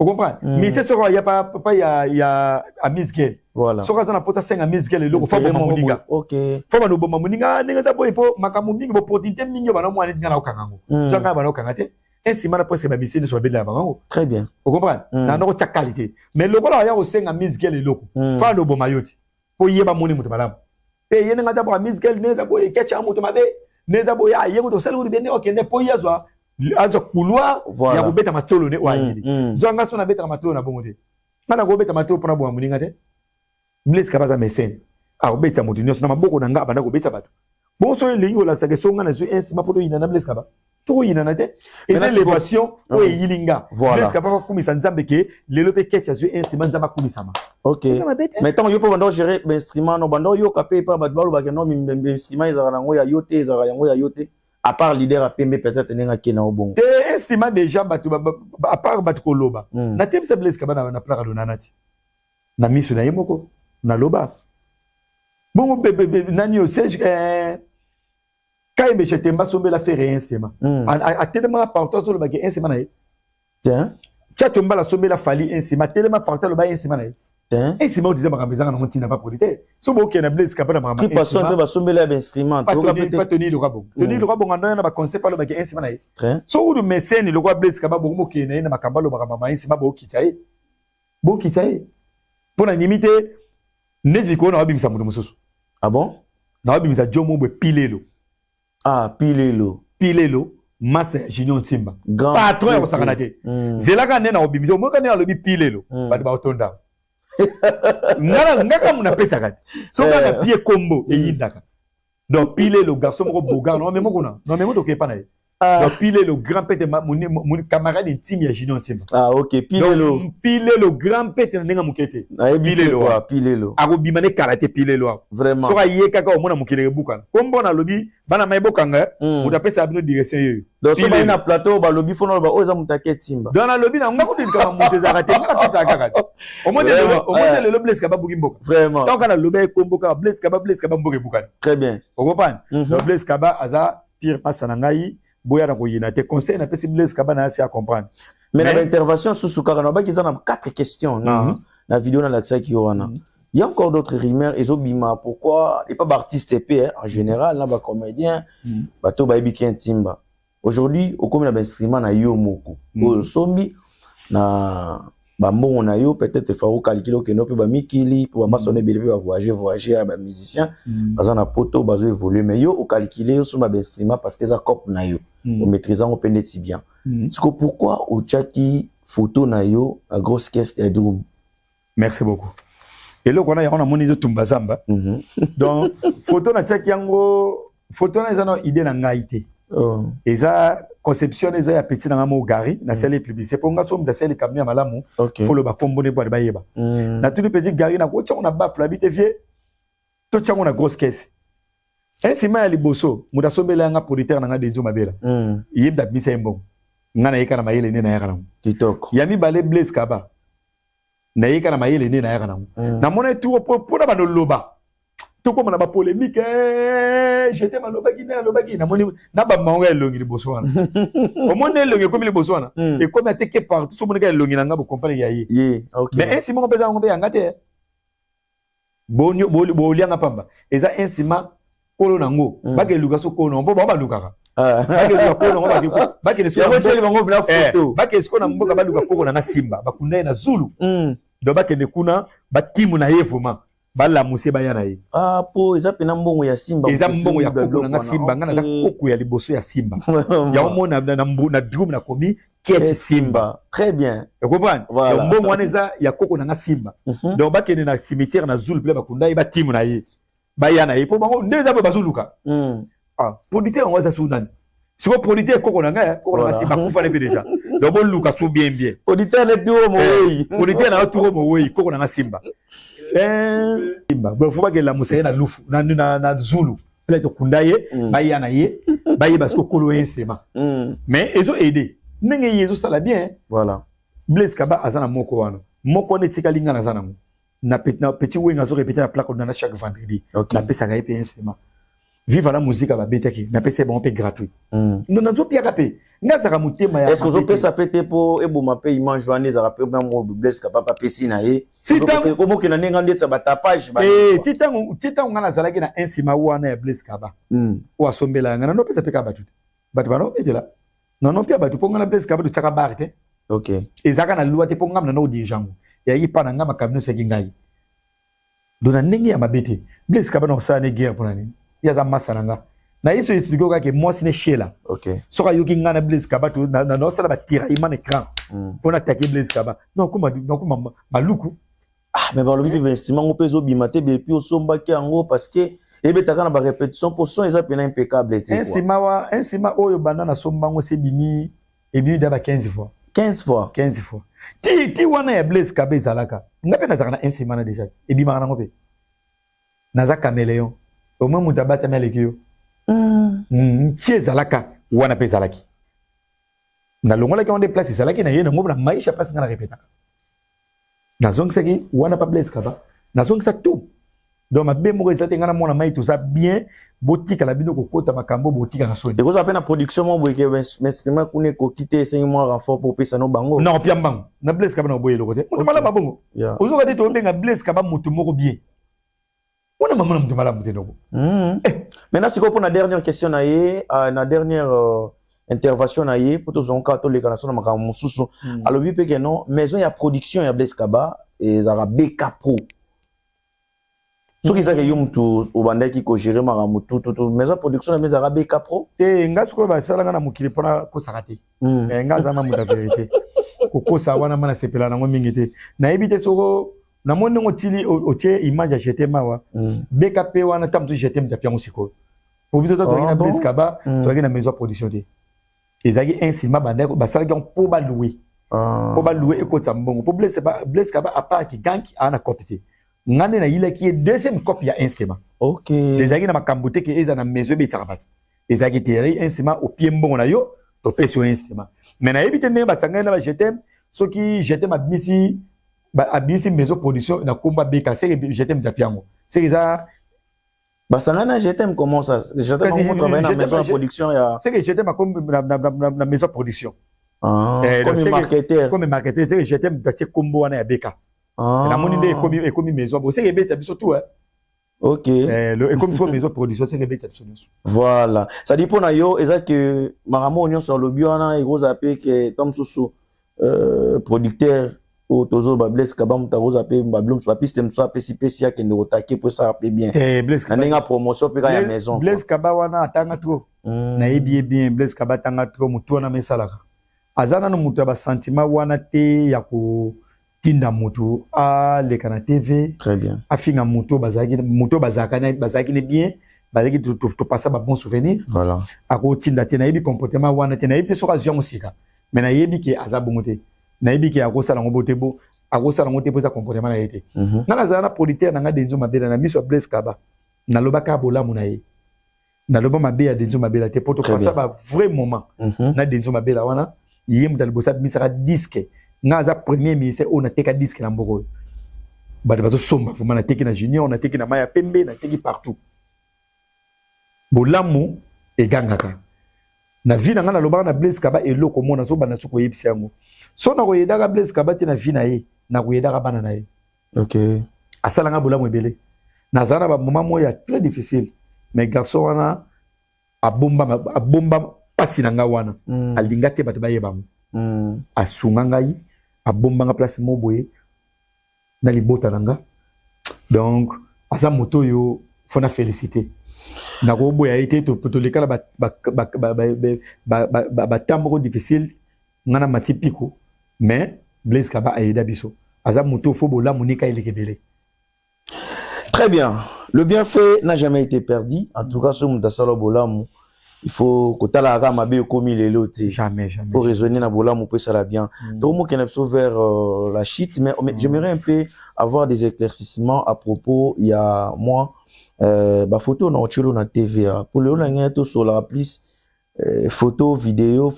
vous comprenez mise ce qu'il y a pas il y a à Misgel voilà ce qu'on a posé 5 à Misgel le faut bomba muninga OK faut ba no bomba muninga ninga ta boy po makamu mingi bo opportunité mingi ba no mwana dinga na okangango so ka ba no kangate ainsi mana presque ba mise de so bela bango très bien vous comprenez na no ta qualité mais le kola ya o 5 à Misgel loko fa no bomba yoti po yeba moni mutu malamu pe yene ngata ba Misgel neza boy kecha mutu mabe neza boy ya yego to selu bene okende po yazwa azo couloir ya kubeta matolo ne wa yidi zonga sona beta matolo na bongo de mana ko beta matolo pona bo muninga te Blaise Kabapa mécène a obeta mutu nyonso na maboko na ngaba na ko beta bato bon so lingo la sake songa na zo ensi mapoto ina na Blaise Kabapa to ina na te et l'élévation o yilinga Blaise Kabapa kumisa nzambe ke lelo pe kecha zo ensi manzama kumisama OK mais tant yo po bando gérer l'instrument no bando yo kapé pa bato balo ba ke no instrument ezara nango ya yote ezara yango ya yote à part leader à PMB peut-être nenga kena obongo te estima déjà batu à part batu koloba na tem se Blaise Kabapa na plaka donanati na misu na yemoko na loba bon bebe nani o sage kaimbe chetemba sombe la faire instima a tellement important sur le bague instima na tiens chatomba la sombe la fali instima tellement important le bague instima na instima o disait makambeza na montina pas produire so bo ke na Blaise Kabapa na makamba qui passe un peu sombe la instrument to pas tenir le rabo tenir le rabo ngana na ba concept pas le bague instima na so o mécène le roi Blaise Kabapa bo mo ke na makamba lo makamba instima bo kitaye pour la limite ne ko na wabimisa mutu mususu ah bon na wabimisa jomo bwe pilelo ah pilelo Massa Junior Timba. Grand Patron ya prêtre. kosakana te. Zelaka nena obimisi omoka nena lobi pilelo. Badi ba otonda. Ngaka muna pesa kati. Soka na pied combo eyindaka. Donc pilelo garçon moko bogar non mais moko na. Non mais moko kepa na. Donc pilelo grand pète mon camarade intime ya Junior Timba. Ah OK, pilelo. Pilelo grand pète na nga mukete. Pilelo. Pilelo. Ako bimane karaté pilelo. Vraiment. Soka yeka omona mukele buka. Kombo na lobi bana mai bokanga. Muta pesa abino direction yo. Donc so ba na plateau ba lobi fono ba oza mutake Timba. Dans la lobby na ngako tin kama muteza kate ngaka pesa kaka. Omonde le Blaise Kaba buki mboka. Vraiment. Tant kana lobe komboka Blaise Kaba mboka buka. Très bien. Okopan. Le Blaise Kaba aza pire passe na ngai boya na koyina te conseil na pesi Blaise Kaba na asi à comprendre. Mais dans l'intervention sous Soukara na ba ki za na 4 questions na vidéo na l'accès qui wana. Il y a encore d'autres rumeurs et Zobima pourquoi et pas artiste EP en général là ba comédien bato ba ebiki Timba. Aujourd'hui au comme na instrument na yo moko. O sombi na ba mbongo na yo peut-être fa calculer que no pe ba mikili pour ba sonner bébé ba voyager ba musicien baza na poto bazo évoluer mais yo au calculer sur ba instrument parce que ça cop na yo au maîtrisant au peneti bien. C'est que pourquoi au chaki photo na yo a grosse caisse et drum. Merci beaucoup. Et là on a moni zo tumbazamba. Donc photo na chaki yango photo na zano idée na ngaité. Et ça conception eza ya petit na ngamo gari na sele publicité pour nga somme de sele kamia malamu faut le ba combone pour ba yeba na tout petit gari na ko tchon na ba flabite vie to tchon na grosse caisse ainsi ma liboso muda sombela nga producteur na nga de Juma Bela yebda bisa embo nga na yeka na mayele ne na yaka na kitoko yami bale Blaise Kaba na yeka na mayele ne na yaka na mona tout pour na ba no loba tout comme na ba polémique j'étais maloba qui na moni na ba manga elongi liboso wana au monde elongi comme liboso wana et comme attaqué par tout monde elongi na nga bo compagnie ya yi mais ainsi mon pesa ngombe yanga te bonyo bo lianga pamba eza ainsi ma kolo nango ba ke luka so kono bo ba lukaka ba ke luka kono ba ke so ba ke so na mboka ba luka koko na Simba ba kunai na Zulu do ba ke ne kuna ba timu na yevuma bala musie bayana yi po eza pena mbongo ya Simba eza mbongo ya koko na Simba ngana koko ya liboso ya Simba ya omona na drum na komi Kieti Simba très bien vous comprenez donc mbongo wana eza ya koko na Simba donc bakene na cimetière na Zulu pele bakunda yi ba timu na yi bayana yi po bango ndeza ba bazuluka producteur on va ça soudan siko producteur koko na ngaya koko na Simba kufa ne déjà donc bon luka sou bien auditeur ne tuo mo wei producteur na tuo mo wei koko na Simba Simba bon faut pas que la musée na lufu na Zulu peut-être kundaye bayana ye baye parce que kolo instrument mais ezo aider ndenge yezo sala bien voilà Blaise Kaba azana moko wana moko ne tika linga na zana na petit wenga zo répéter la plaque na chaque vendredi na pesa ka EP instrument vive la musique ba betaki na pesa bon pe gratuit non nazo pia kapé ngazaka mutema ya est-ce que zo pesa pété pour eboma pe image journée rapper même Blaise Kaba pa pesi na ye comment que na nenga ndetsa ba tapage ba titango ngana zalaki na insima wana ya Blaise Kaba o asombela ngana no pesa pe ka batu batu bano etela non pia batu ponga na Blaise Kaba du chaka barite OK ezaka na loi te ponga na no dirigeant ya yi pa na ngama kamino seki ngai dona ndenge ya mabete Blaise Kaba no sa ne guerre pour nani ya za masananga na yeso expliquer ka ke moi sine shela OK soka yoki ngana Blaise Kaba to na no sala ba tiraillement écran pour attaquer Blaise Kaba non kuma maluku mais ba lobi investissement ngo peso bimate be puis osomba ki ango parce que ebetaka na ba répétition pour son eza pena impeccable te quoi insima oyo banda na somba ngo se bimi et bimi da ba 15 fois ti wana ya Blaise Kaba ezalaka ngape na zakana insima na déjà et bima na ngope na za caméléon au moins mutabata meleki yo ti ezalaka wana pe ezalaki na longola ki on déplace ezalaki na ye na ngobna maisha place ngana répétaka na zongsaki wana pa Blaise Kaba na zongsa tout donc ma bemo ezate ngana mona mai tout ça bien botika la bino kokota makambo botika na soni et vous appelle na production mo boyeke instrument kune ko quitter 5 mois renfort pour pesa no bango non pia mbango na Blaise Kaba na boye lokote mutu mala babongo ozoka te to benga Blaise Kaba mutu moko bien on a maman mutu mala mutu ndoko maintenant c'est quoi pour la dernière question na ye na dernière intervention na ye pour tous on ka to le kana sona makambo mususu alobi pe que non maison ya production ya Blaise Kaba et zara BK Pro Ce qui est que yo mutu obanda ki ko gérer maramu tout maison production na maison arabe Pro. Te ngasu ko ba sala ngana mukili pona ko sakate. Ngaza ma muta vérité. Ko ko sa wana mana sepela na ngomingi te. Na ebite soko na moni ngo tili o tie image ya jeté mawa. BKP wana tamtu jeté mtapia musiko. Pour biso to na Blaise Kaba, to na maison production te. Ezaki ainsi ma banda ko basala ki pour ba louer. Pour ba louer e ko tambongo. Pour Blaise Kaba a part ki ganki ana copie. Ngane na ile qui est deuxième copie ya instrument. OK. Ezaki na makambote ke eza na maison be tsaraba. Ezaki teri instrument au pied mbongo na yo to peso instrument. Mais na ebite ne basanga na ba jetem soki jetem abisi abisi maison production na komba beka c'est jetem tapiango. C'est ça basanga na jetem comment ça? Jetem on travaille na maison de production ya. C'est que jetem comme na maison production. Comme marketeur. Comme marketeur, c'est que jetem tatie kombo wana ya beka. La monnaie est comme maison. Bon, c'est que c'est surtout hein. OK. Et comme soit maison production, c'est que c'est absolument. Voilà. Ça dit pour na yo, exact que maramo onion sur le biona et gros appel que tom sous producteur au tozo ba Blaise Kaba muta gros appel ba blum soit piste mso appel si pesi ya ke ne otaker pour ça appel bien. Blaise Kaba. Na promotion pe ya maison. Blaise Kaba wana atanga trop. Na yebi bien Blaise Kaba tanga trop mutu na mesalaka. Azana no mutu ba sentiment wana te ya ko tinda moto a le kana TV. Très bien. Afinga moto bazaki ne bien bazaki to passer ba bon souvenir. Voilà. Ako tinda te na yebi comportement wana te na yebi so occasion musika. Mais na yebi ke azabongote. Na yebi ke akosala ngobote bo akosala ngote po za comportement na yete. Na zana producteur na nga denzo mabela na miso Blaise Kaba. Na lobaka bola muna ye. Na loba mabela denzo mabela te poto passer ba vrai moment. Na denzo mabela wana yem dal bosa misaka disque. Naza premier ministère on a teka disque na mboko ba bazo somba vraiment na teki na junior na teki na maya pembe na teki partout bolamu e gangaka na vie na ngana loba na Blaise Kaba eloko mona so bana soko yebisi yango so na ko yedaka Blaise Kaba te na vie na ye na ko yedaka bana na ye. OK. Asala nga bolamu ebele na zana ba moment moya très difficile mais garçon wana abomba pasi na nga wana alinga te bato bayeba asunga ngai abombanga place moboye na libota nanga donc asa moto yo fona féliciter na ko boya été to lekala ba tambo difficile ngana matipiko mais Blaise Kaba aida biso asa moto fo bola monika elekebele. Très bien, le bienfait n'a jamais été perdu en tout cas sur mutasalo bolamu. Il faut que tu aies la mabe comme les lots. Jamais. Pour raisonner na bola mon peut ça la bien. Donc moi qui n'ai pas vers la shit mais j'aimerais un peu avoir des éclaircissements à propos il y a moi ba photo na ochilo na TVA pour le na tout sur la plus photo vidéo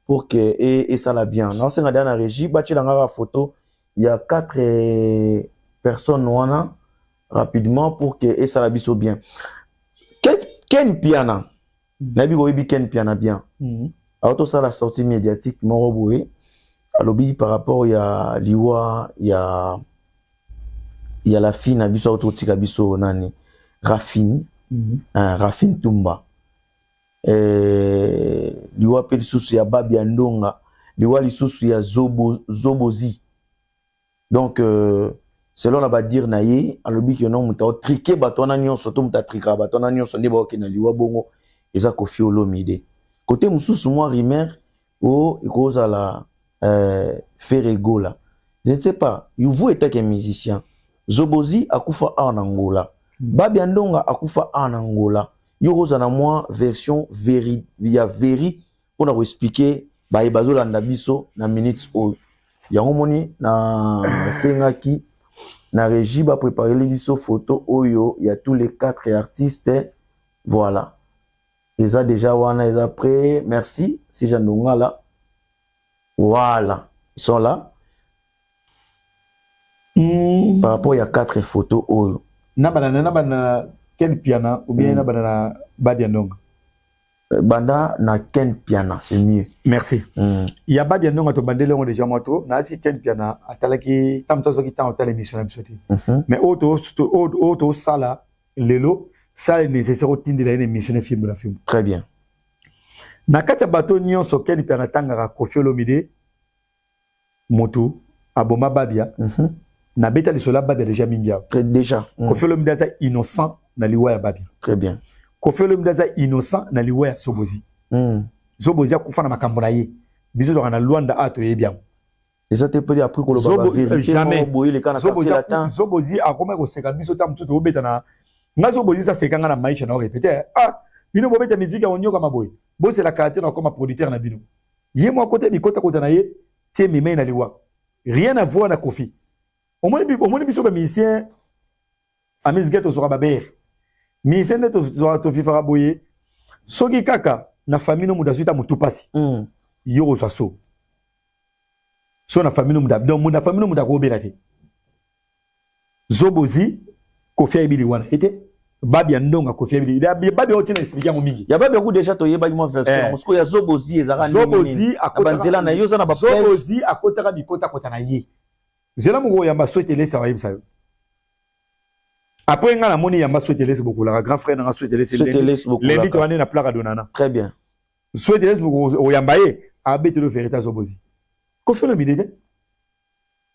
pour que et ça la bien. Dans c'est dans la régie ba tu la photo il y a 4 personnes wana rapidement pour que et ça la biso bien. Ken Piana, nabi goyebi Ken Piana bien. Alors ça la sortie médiatique moroboé. Alobi par rapport il y a liwa il y a la fille na biso autotika biso nani Rafine Rafine Tumba. Liwa pe lisusu ya Babi Ndonga, liwa lisusu ya Zobozi. Donc selon la dire naye alobi que non muta triquer batona nyonso to muta trika batona nyonso ndi ba okena liwa bongo eza Koffi Olomide côté mususu moi rimer o ikoza la Ferrego là je ne sais pas vous êtes un musicien Zobozi akufa en Angola Babi Ndonga akufa en Angola yoza na moi version via veri pour nous expliquer ba ebazola ndabiso na minutes o yango moni na sengaki na régie va préparer les photos oyo il y a tous les 4 artistes voilà ils ont déjà wana ils ont prêt merci si j'andonga là voilà ils sont là par rapport il y a 4 photos oyo na bana Ken Piana ou bien na bana Babi Ndonga banda na Ken Piana c'est mieux merci il y a Babi Ndonga to bandele on déjà moto na si Ken Piana atalaki tamtozo ki tan hotel émission episode mais auto sala lelo ça est nécessaire otindi la émission film la film très bien na kati bato nyonso Ken Piana tangaka Koffi Olomide moto aboma Babia na beta le sola Babi déjà mingia. Déjà. Kofi Olomide aza innocent na liwa ya Babi. Très bien. Kofi Olomide aza innocent na liwa ya Sobozi. Sobozi akufa na makambo na ye. Biso to na Luanda ato yebiam. Et ça te peut après que le baba vérité jamais boyer les kana quartier latin. Sobozi akoma ko seka biso tam tuto obeta na nga Sobozi sa seka nga na maisha na répéter. Ah, bino bobeta musique ya onyoka maboy. Bo c'est la caractère na comme producteur na bino. Yé moi côté bi kota na ye, tie mi na liwa. Rien à voir na Kofi. Au moins biso ba musicien a misgeto sera baber. Musicien ne to fifara boye. Soki kaka na famille no muda suita mutupasi. Yo so so. So na famille muda donc muda famille muda ko belate. Zobozi Kofi ibili wana ete Babi andonga Kofi ibili. Babi otina expliquer mo mingi. Ya Babi ko déjà to yeba mo version. Musko ya Zobozi ezaka nini. Zobozi akotanzela na yoza na ba Zobozi akotaka bikota kota na ye. Zela mo yamba souhaiter laisser wa yebisa yo. Après nga na moni yamba souhaiter laisser beaucoup la grand frère na souhaiter laisser beaucoup. Lundi to ane na plaque donana. Très bien. Souhaiter laisser beaucoup yamba ye abete le vérité Zobozi. Kofi Olomide.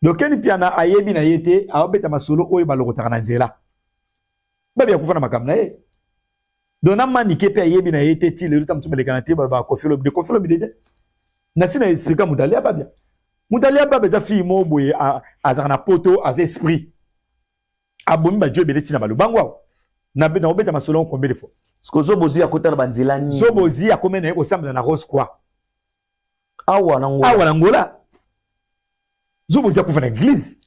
Donc ken piana ayebi na yete abeta masolo oyo balokotaka na nzela. Babi akufa na makambo na ye. Donc na manike pe ayebi na yete ti le lutam tumele kanate ba Kofi Olomide. Kofi Olomide. Na sina expliquer mudali ababia. Mudali ababia za fi mo boye azana na poto az esprit. Abomi ba Dieu beleti na balubangwa. Na be na obeta masolo combien de fois. Parce que Zobozi akota na banzela ni. Zobozi akomena ye ko samba na rose quoi. Awa na ngola. Zobozi akufa na église.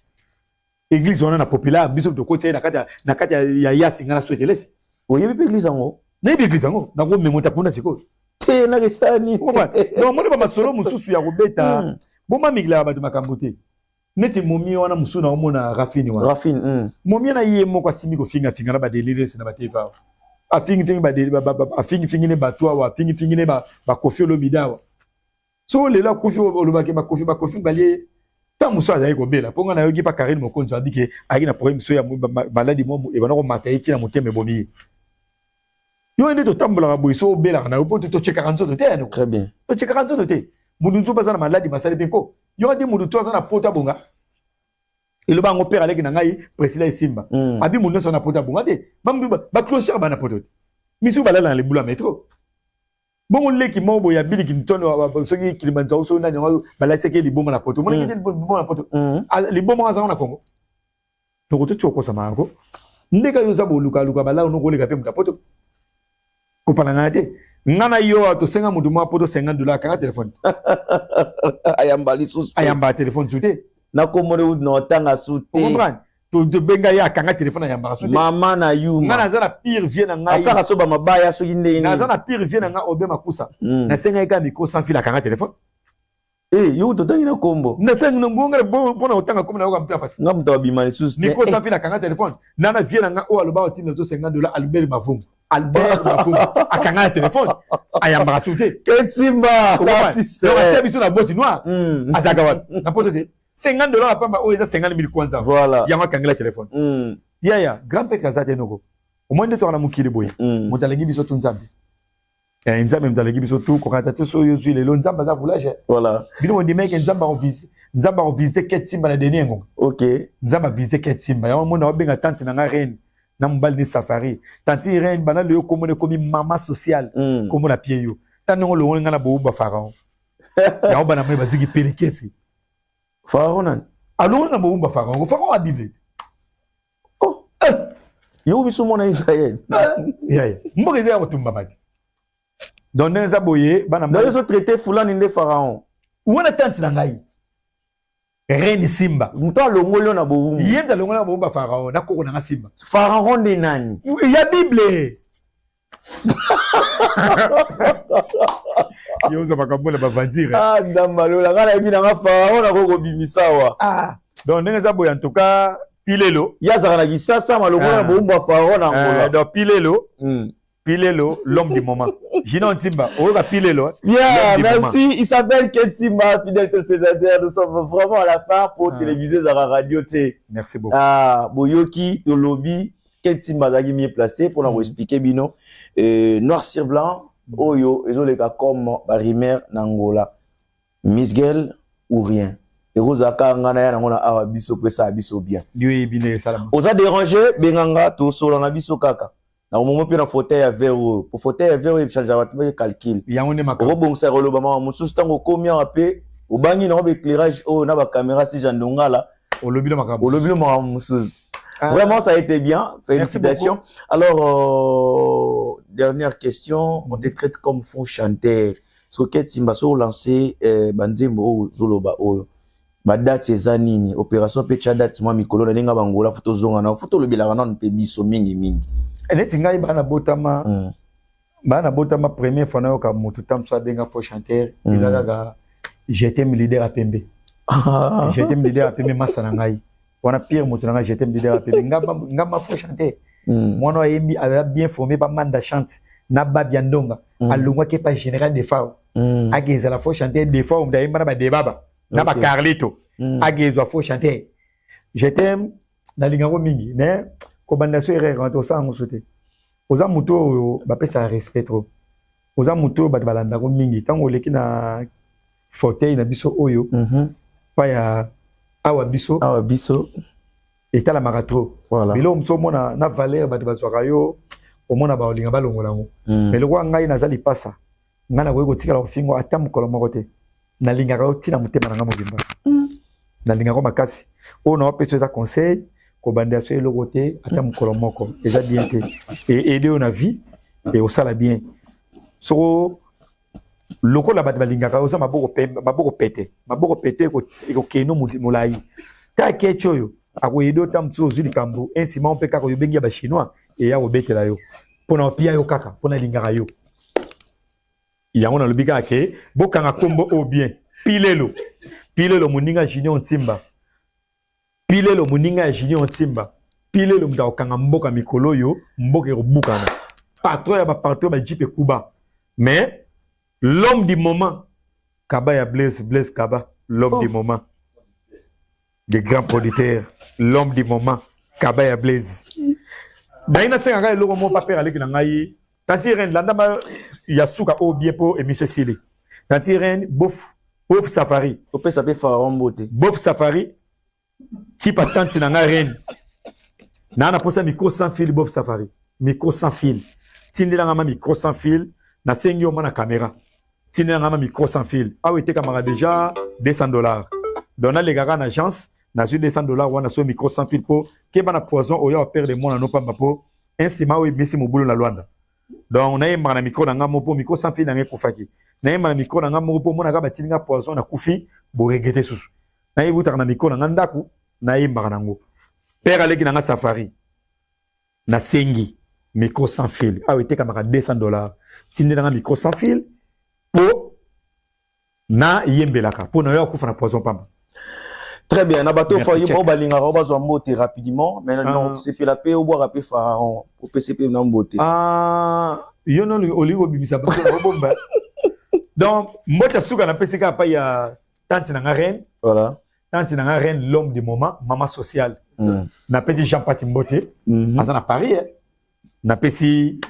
Église on a populaire biso de côté na kati ya yasi ngana souhaiter laisser. Oyebi pe église ngo. Na église ngo na ko memota kuna siko. Te na restani. Non mo ba masolo mususu ya kobeta. Boma migla ba de makambote. Neti momi wana musuna omona Rafini wana. Rafini. Momi na ye moko asimi ko finga na ba délire na ba teva. A fingi ba délire ba fingi ne ba toi wa fingi ne ba Kofi Olomide wa. So le la Kofi Olomide ba Kofi balier. Tant muso azali ko bela ponga na yogi pa Karine Mokonzo abike aki na problème so ya maladi mo e bana ko matai ki na moteme bomi. Yo ende to tambola bo so bela na opo to cheka kanzo te ano. Très bien. To cheka kanzo te. Mudu nzo bazana maladi masali benko. Yo andi mudu to azana pota bonga. Elo ba ngopera leki na ngai Priscilla Simba. Abi mudu so na pota bonga te. Bambi ba clocher ba na poto. Misu balala na le boulot métro. Bon leki mo ya bili kintono soki Kilimanjaro so na nyango balaseke liboma na poto. Mona kiti liboma na poto. Liboma azana na Congo. To to choko sama ko. Ndeka yo zabo luka bala no ko leka pe mutapoto. Ko pana ngate. Ngana yo to senga mudu ma poto $50 kanga téléphone. Ayambali sous. Ayamba téléphone soute. Na komore ud no tanga soute. Comprendre. To de benga ya kanga téléphone ayamba soute. Mama na you. Ngana zana pire vie na ngai. Asaka so ba mabaya so yinde. Na zana pire vie na nga obe makusa. Na senga eka micro sans fil kanga téléphone. Yo to tangi na kombo. Na tangi na mbonga bona otanga kombo na okamta fati. Ngam to bimani sous. Micro sans fil kanga téléphone. Nana vie na nga o aloba otina to $50 Albert Mavungu. Albert Mavungu akanga téléphone. Ayamba soute. Ketimba. L'artiste. Donc biso na boîte noire. Azagawa. Na poto te. $50 apamba o eza 50,000 kwanza. Voilà. Yanga kangela téléphone. Ya grand-père kazate noko. Au moins de to na mukili boye. Motalengi biso tunzambi. Nzambe mtalengi biso tu ko kata so yo zui lelo nzamba za village. Voilà. Bino on dit mec nzamba on visite Ketimba na dernier ngo. OK. Nzamba visite Ketimba. Ya mona obenga tante na nga reine. Na mbali ni safari. Tante reine bana le komone komi mama sociale. Komo na pied yo. Tanongo lo nga na bo ba pharaon. Ya obana mwe baziki pelekesi. Pharaon nan. Alors na bo ba pharaon. Pharaon a Bible. Oh. Yo biso mona Israël. Ya. Mboke za ko tumba maki. Donc neza boye bana mboke so traité fulani nde pharaon. Wana tante na ngai. Reine Simba. Mto longolo na bo. Yenda longolo na bo ba pharaon na koko na Simba. Pharaon de nani? Ya Bible. Yo za bakambola ba vandir. Ah ndambalo la ngala yebi na pharaon na koko bimisawa. Donc neza boye en tout cas Pilelo. Ya za kana kisasa malongo na bo ba pharaon na ngola. Donc Pilelo, l'homme du moment. Ginon Timba, on va Pilelo. Bien, merci. Il s'appelle Ketimba, fidèle téléspectateur. Nous sommes vraiment à la fin pour téléviser Zara Radio T. Merci beaucoup. Boyoki, Tolobi, Ketimba, Zagi mieux placé pour nous expliquer bino. Noir sur blanc, Oyo, et les gars comme Barimer, Nangola. Miss Girl ou rien. et kozaka ngana ya ngona awa biso pesa biso bien Dieu bine salam. oza déranger benganga to solo na biso kaka na moment pe na fauteuil ya verre pour fauteuil ya verre change wa te calcul Yango ne makaka. robongisa koloba mama mususu tango komi awa pe obangi na éclairage na ba caméra si jandongala Olobilo makaka. olobilo mama mususu. Vraiment, ça a été bien. Félicitations. Alors, dernière question. On te traite comme faux chanteur. Est-ce que tu as lancé Banzimbo Zoloba Oyo? Date ezanini. Opération Pecha date moi mikolo na ninga bangola photo zonga na photo le bilanga na pe biso mingi mingi. Neti ngai bana botama. Bana botama première fois na yo ka mutu tam so benga faux chanteur. Ilaga j'étais leader à Pembe. J'étais leader à Pembe masana ngai. Wana pire moto nanga j'étais leader à Pembe. Ngamba faux chanter. Mono ayembi a bien formé pas manda chante na babiandonga alungwa ke pas général de fa. Ageza la faux chanter des fois on daimba na ba debaba na ba Carlito. Ageza faux chanter. J'étais na lingango mingi mais ko banda so ere quand ça ngosote. Oza muto ba pesa respect trop. Oza muto ba balanda ko mingi tango leki na fauteuil na biso oyo. Pa ya awa biso eta la maratro voilà bilo mso mona na valeur ba bazwaka yo omona ba olinga balongola ngo mais le ngai nazali pasa ngana ko tikala ofingo atam koloma kote na linga ka tina mutema nga mobimba na linga ko makasi o na peso za conseil ko banda so le côté atam kolomoko eza bien te et aider on a vie et au sala bien so loko la bat balinga ka oza maboko pete ko keno mulai ta kechoyo akoyedo tamso zili kambu ensima on peka ko yobengi ba chinois et ya obetela yo pona pia yo kaka pona linga yo yango na lobika ke bokanga kombo o bien pilelo muninga junior ntimba pilelo muninga junior ntimba pilelo mda okanga mboka mikolo yo mboka robukana patron ya ba patron ba jipe kuba mais l'homme du moment, Kaba ya Blaise Kaba, l'homme du moment. Des grands producteurs, l'homme du moment, Kaba ya Blaise. Daina senga le romo papier avec nangai. Tantiren landama yasuka o biepo et monsieur Sili. Tantiren bof safari. On peut s'appeler Pharaon Beauté. Bof safari. Tipa tanti nanga reine. Nana posa micro sans fil bof safari. Micro sans fil. Tindela ngama micro sans fil. Na sengyo mana caméra. Tine ngama micro sans fil. Ah oui, te kamara déjà $200. Donna les gars en agence, na sur $200 wana so micro sans fil po ke bana poison oya perdre mon na no pamba po. Instima oui mesi mobulu na Luanda. Donc on a yemba na micro na ngamo po micro sans fil na ngekufaki. Na yemba na micro na ngamo po mona ka batinga poison na kufi bo regretter susu. Na yebuta na micro na ngandaku na yemba na ngo. Père aleki na nga safari. Na sengi micro sans fil. Ah oui, te kamara $200. Tine na micro sans fil. Po na yembelaka po na yo kufa na poison pamba. Très bien, na bateau foyer bo balinga roba zo mbote rapidement mais non c'est pe la paix au boire rapé Pharaon au PCP na mbote. Yo non oligo bibisa bateau na bomba. Donc mbote suka na PCK pa ya tante na reine. Voilà. Tante na reine l'homme du moment, maman sociale. Na petit Jean Paty Mbote, à Paris. Na petit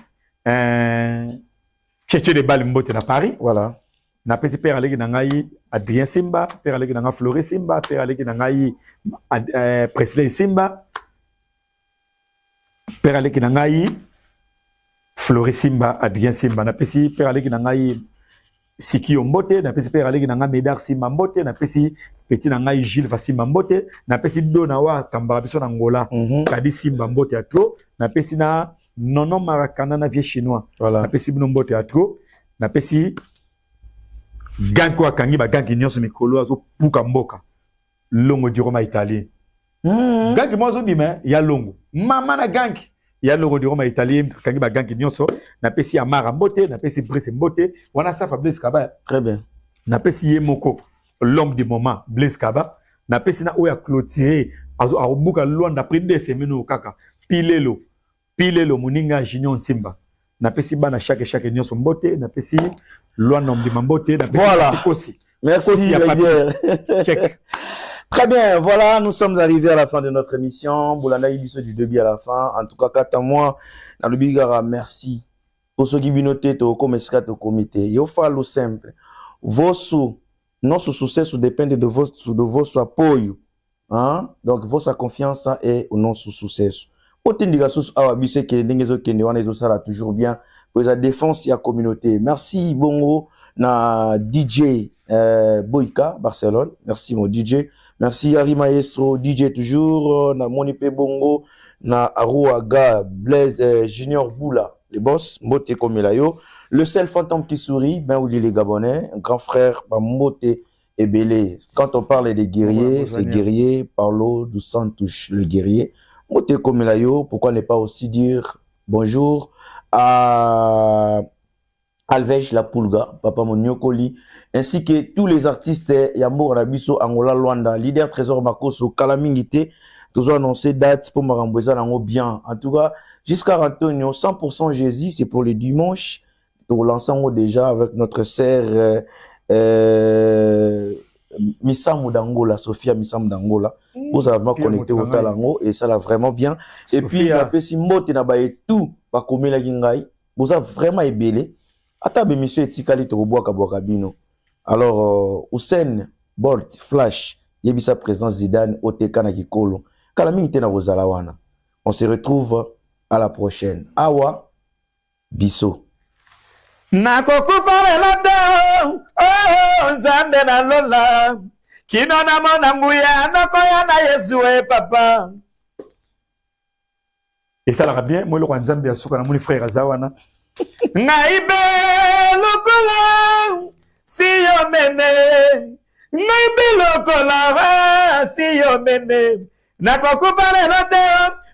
Tchétché de Bal Mbote na Paris. Voilà. Na pesi père aleki na ngai Adrien Simba, père aleki na ngai Floré Simba, père aleki na ngai Presley Simba, père aleki na ngai Floré Simba, Adrien Simba. Na pesi père aleki na ngai Siki Mbote, na pesi père aleki na ngai Médard Simba Mbote, na pesi petit na ngai Gilles Fassimba Mbote, na pesi Dona wa Kambara biso na Angola, Kadi Simba Mbote ya trop, na pesi na Nono Marakana na vieux chinois. Voilà. Na pesi bino Mbote ya trop, na pesi Ganko akangi ba gangi nyonso mikolo azo puka mboka longo di Roma italien. Gangi mozo bima ya longo. Mama na gangi ya longo di Roma italien kangi ba gangi nyonso na pesi Amara Mbote, na pesi Brice Mbote, wana sa Blaise Kaba. Très bien. Na pesi Yemoko, l'homme du moment, Blaise Kaba, na pesi na oya clôturer azo abuka Luanda après 2 semaines au kaka. Pilelo muninga Junior Ntimba. Na pesi bana chaque nyonso Mbote, na pesi Luanda Mbote, na pesi voilà. Kosi. Merci Check. Très bien, voilà, nous sommes arrivés à la fin de notre émission. Boulanda Ibiso du début à la fin. En tout cas, 4 mois, dans le Bigara, merci. Pour ceux qui binotent, au commerce, au comité. Yo fa lo simple. Vos sous, Nosso sucesso depende do vosso apoio. Hein? Donc, votre confiance est au nosso sucesso. Otindigasus awabise que n'engezo kende wana ezo sala toujours bien pour la défense de la communauté. Merci bongo na DJ Boyka Barcelone. Merci mon DJ. Merci Harry Maestro DJ toujours na Monipe bongo na Arouaga Blaise Junior Boula les boss Mbote Komelayo. Le seul fantôme qui sourit, ben oui les Gabonais, un grand frère Mbote et Belé. Quand on parle des guerriers, c'est guerrier Paulo dos Santos le guerrier. Mbote Komelayo, pourquoi ne pas aussi dire bonjour à Alvej La Pulga, Papa Monyokoli, ainsi que tous les artistes Yambo Rabiso, Angola Luanda, leader Trésor Makoso, Kalamingité, tous ont annoncé date pour Marambouza Lango bien. En tout cas, jusqu'à Antonio, 100% Jésus, c'est pour le dimanche. Pour l'ensemble déjà avec notre sœur Missamou d'Angola, Sophia Missamou d'Angola. Vous avez connecté au Talango et ça l'a vraiment bien. Et puis, après, si Mote n'a pas tout, pas comme la Gingai, vous avez vraiment ébélé. Atabe monsieur etikali to bois kabino. Alors Hussein Bolt Flash yebisa présence Zidane oteka na kikolo. Kala mingi tena bozala wana. On se retrouve à la prochaine. Awa biso. Nakokupa lelo oh nzambe na lola. Kino na mona nguya nakoya na Yesu papa. Et ça l'a bien, moi le roi nzambe asuka na mon frère Azawana. Naibe lokola si yo mene naibe lokola si yo mene nakokupa lelo te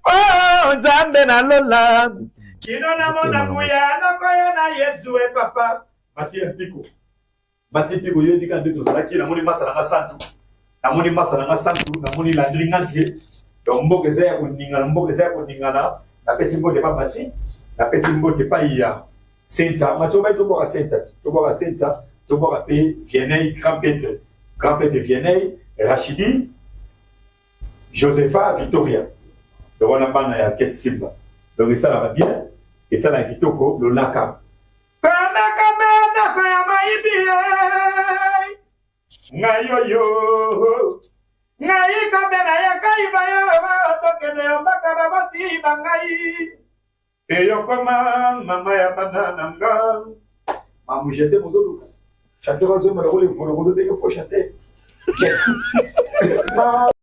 oh nzambe na lola kino na mona nguya nakoya na Yesu papa bati mpiko yo dika ndeto salaki na moni masa na santu na moni landri ngantie donc mbokeza ya koningana na pesi mbote pa bati na pesi mbote pa ya senza matoba to boka senza to boka pe Viennet grand pètre Viennet Rachidi Josepha Victoria donc on a bana ya ket simba donc ça va bien et ça la kitoko le laka kana kamena kwa maibi ngayoyo ngai kamera ya kaiba yo tokene mbaka babati bangai eyo koma mama ya banana nga mamu jete mozoluka chanter wazo mara ole volo de faut chanter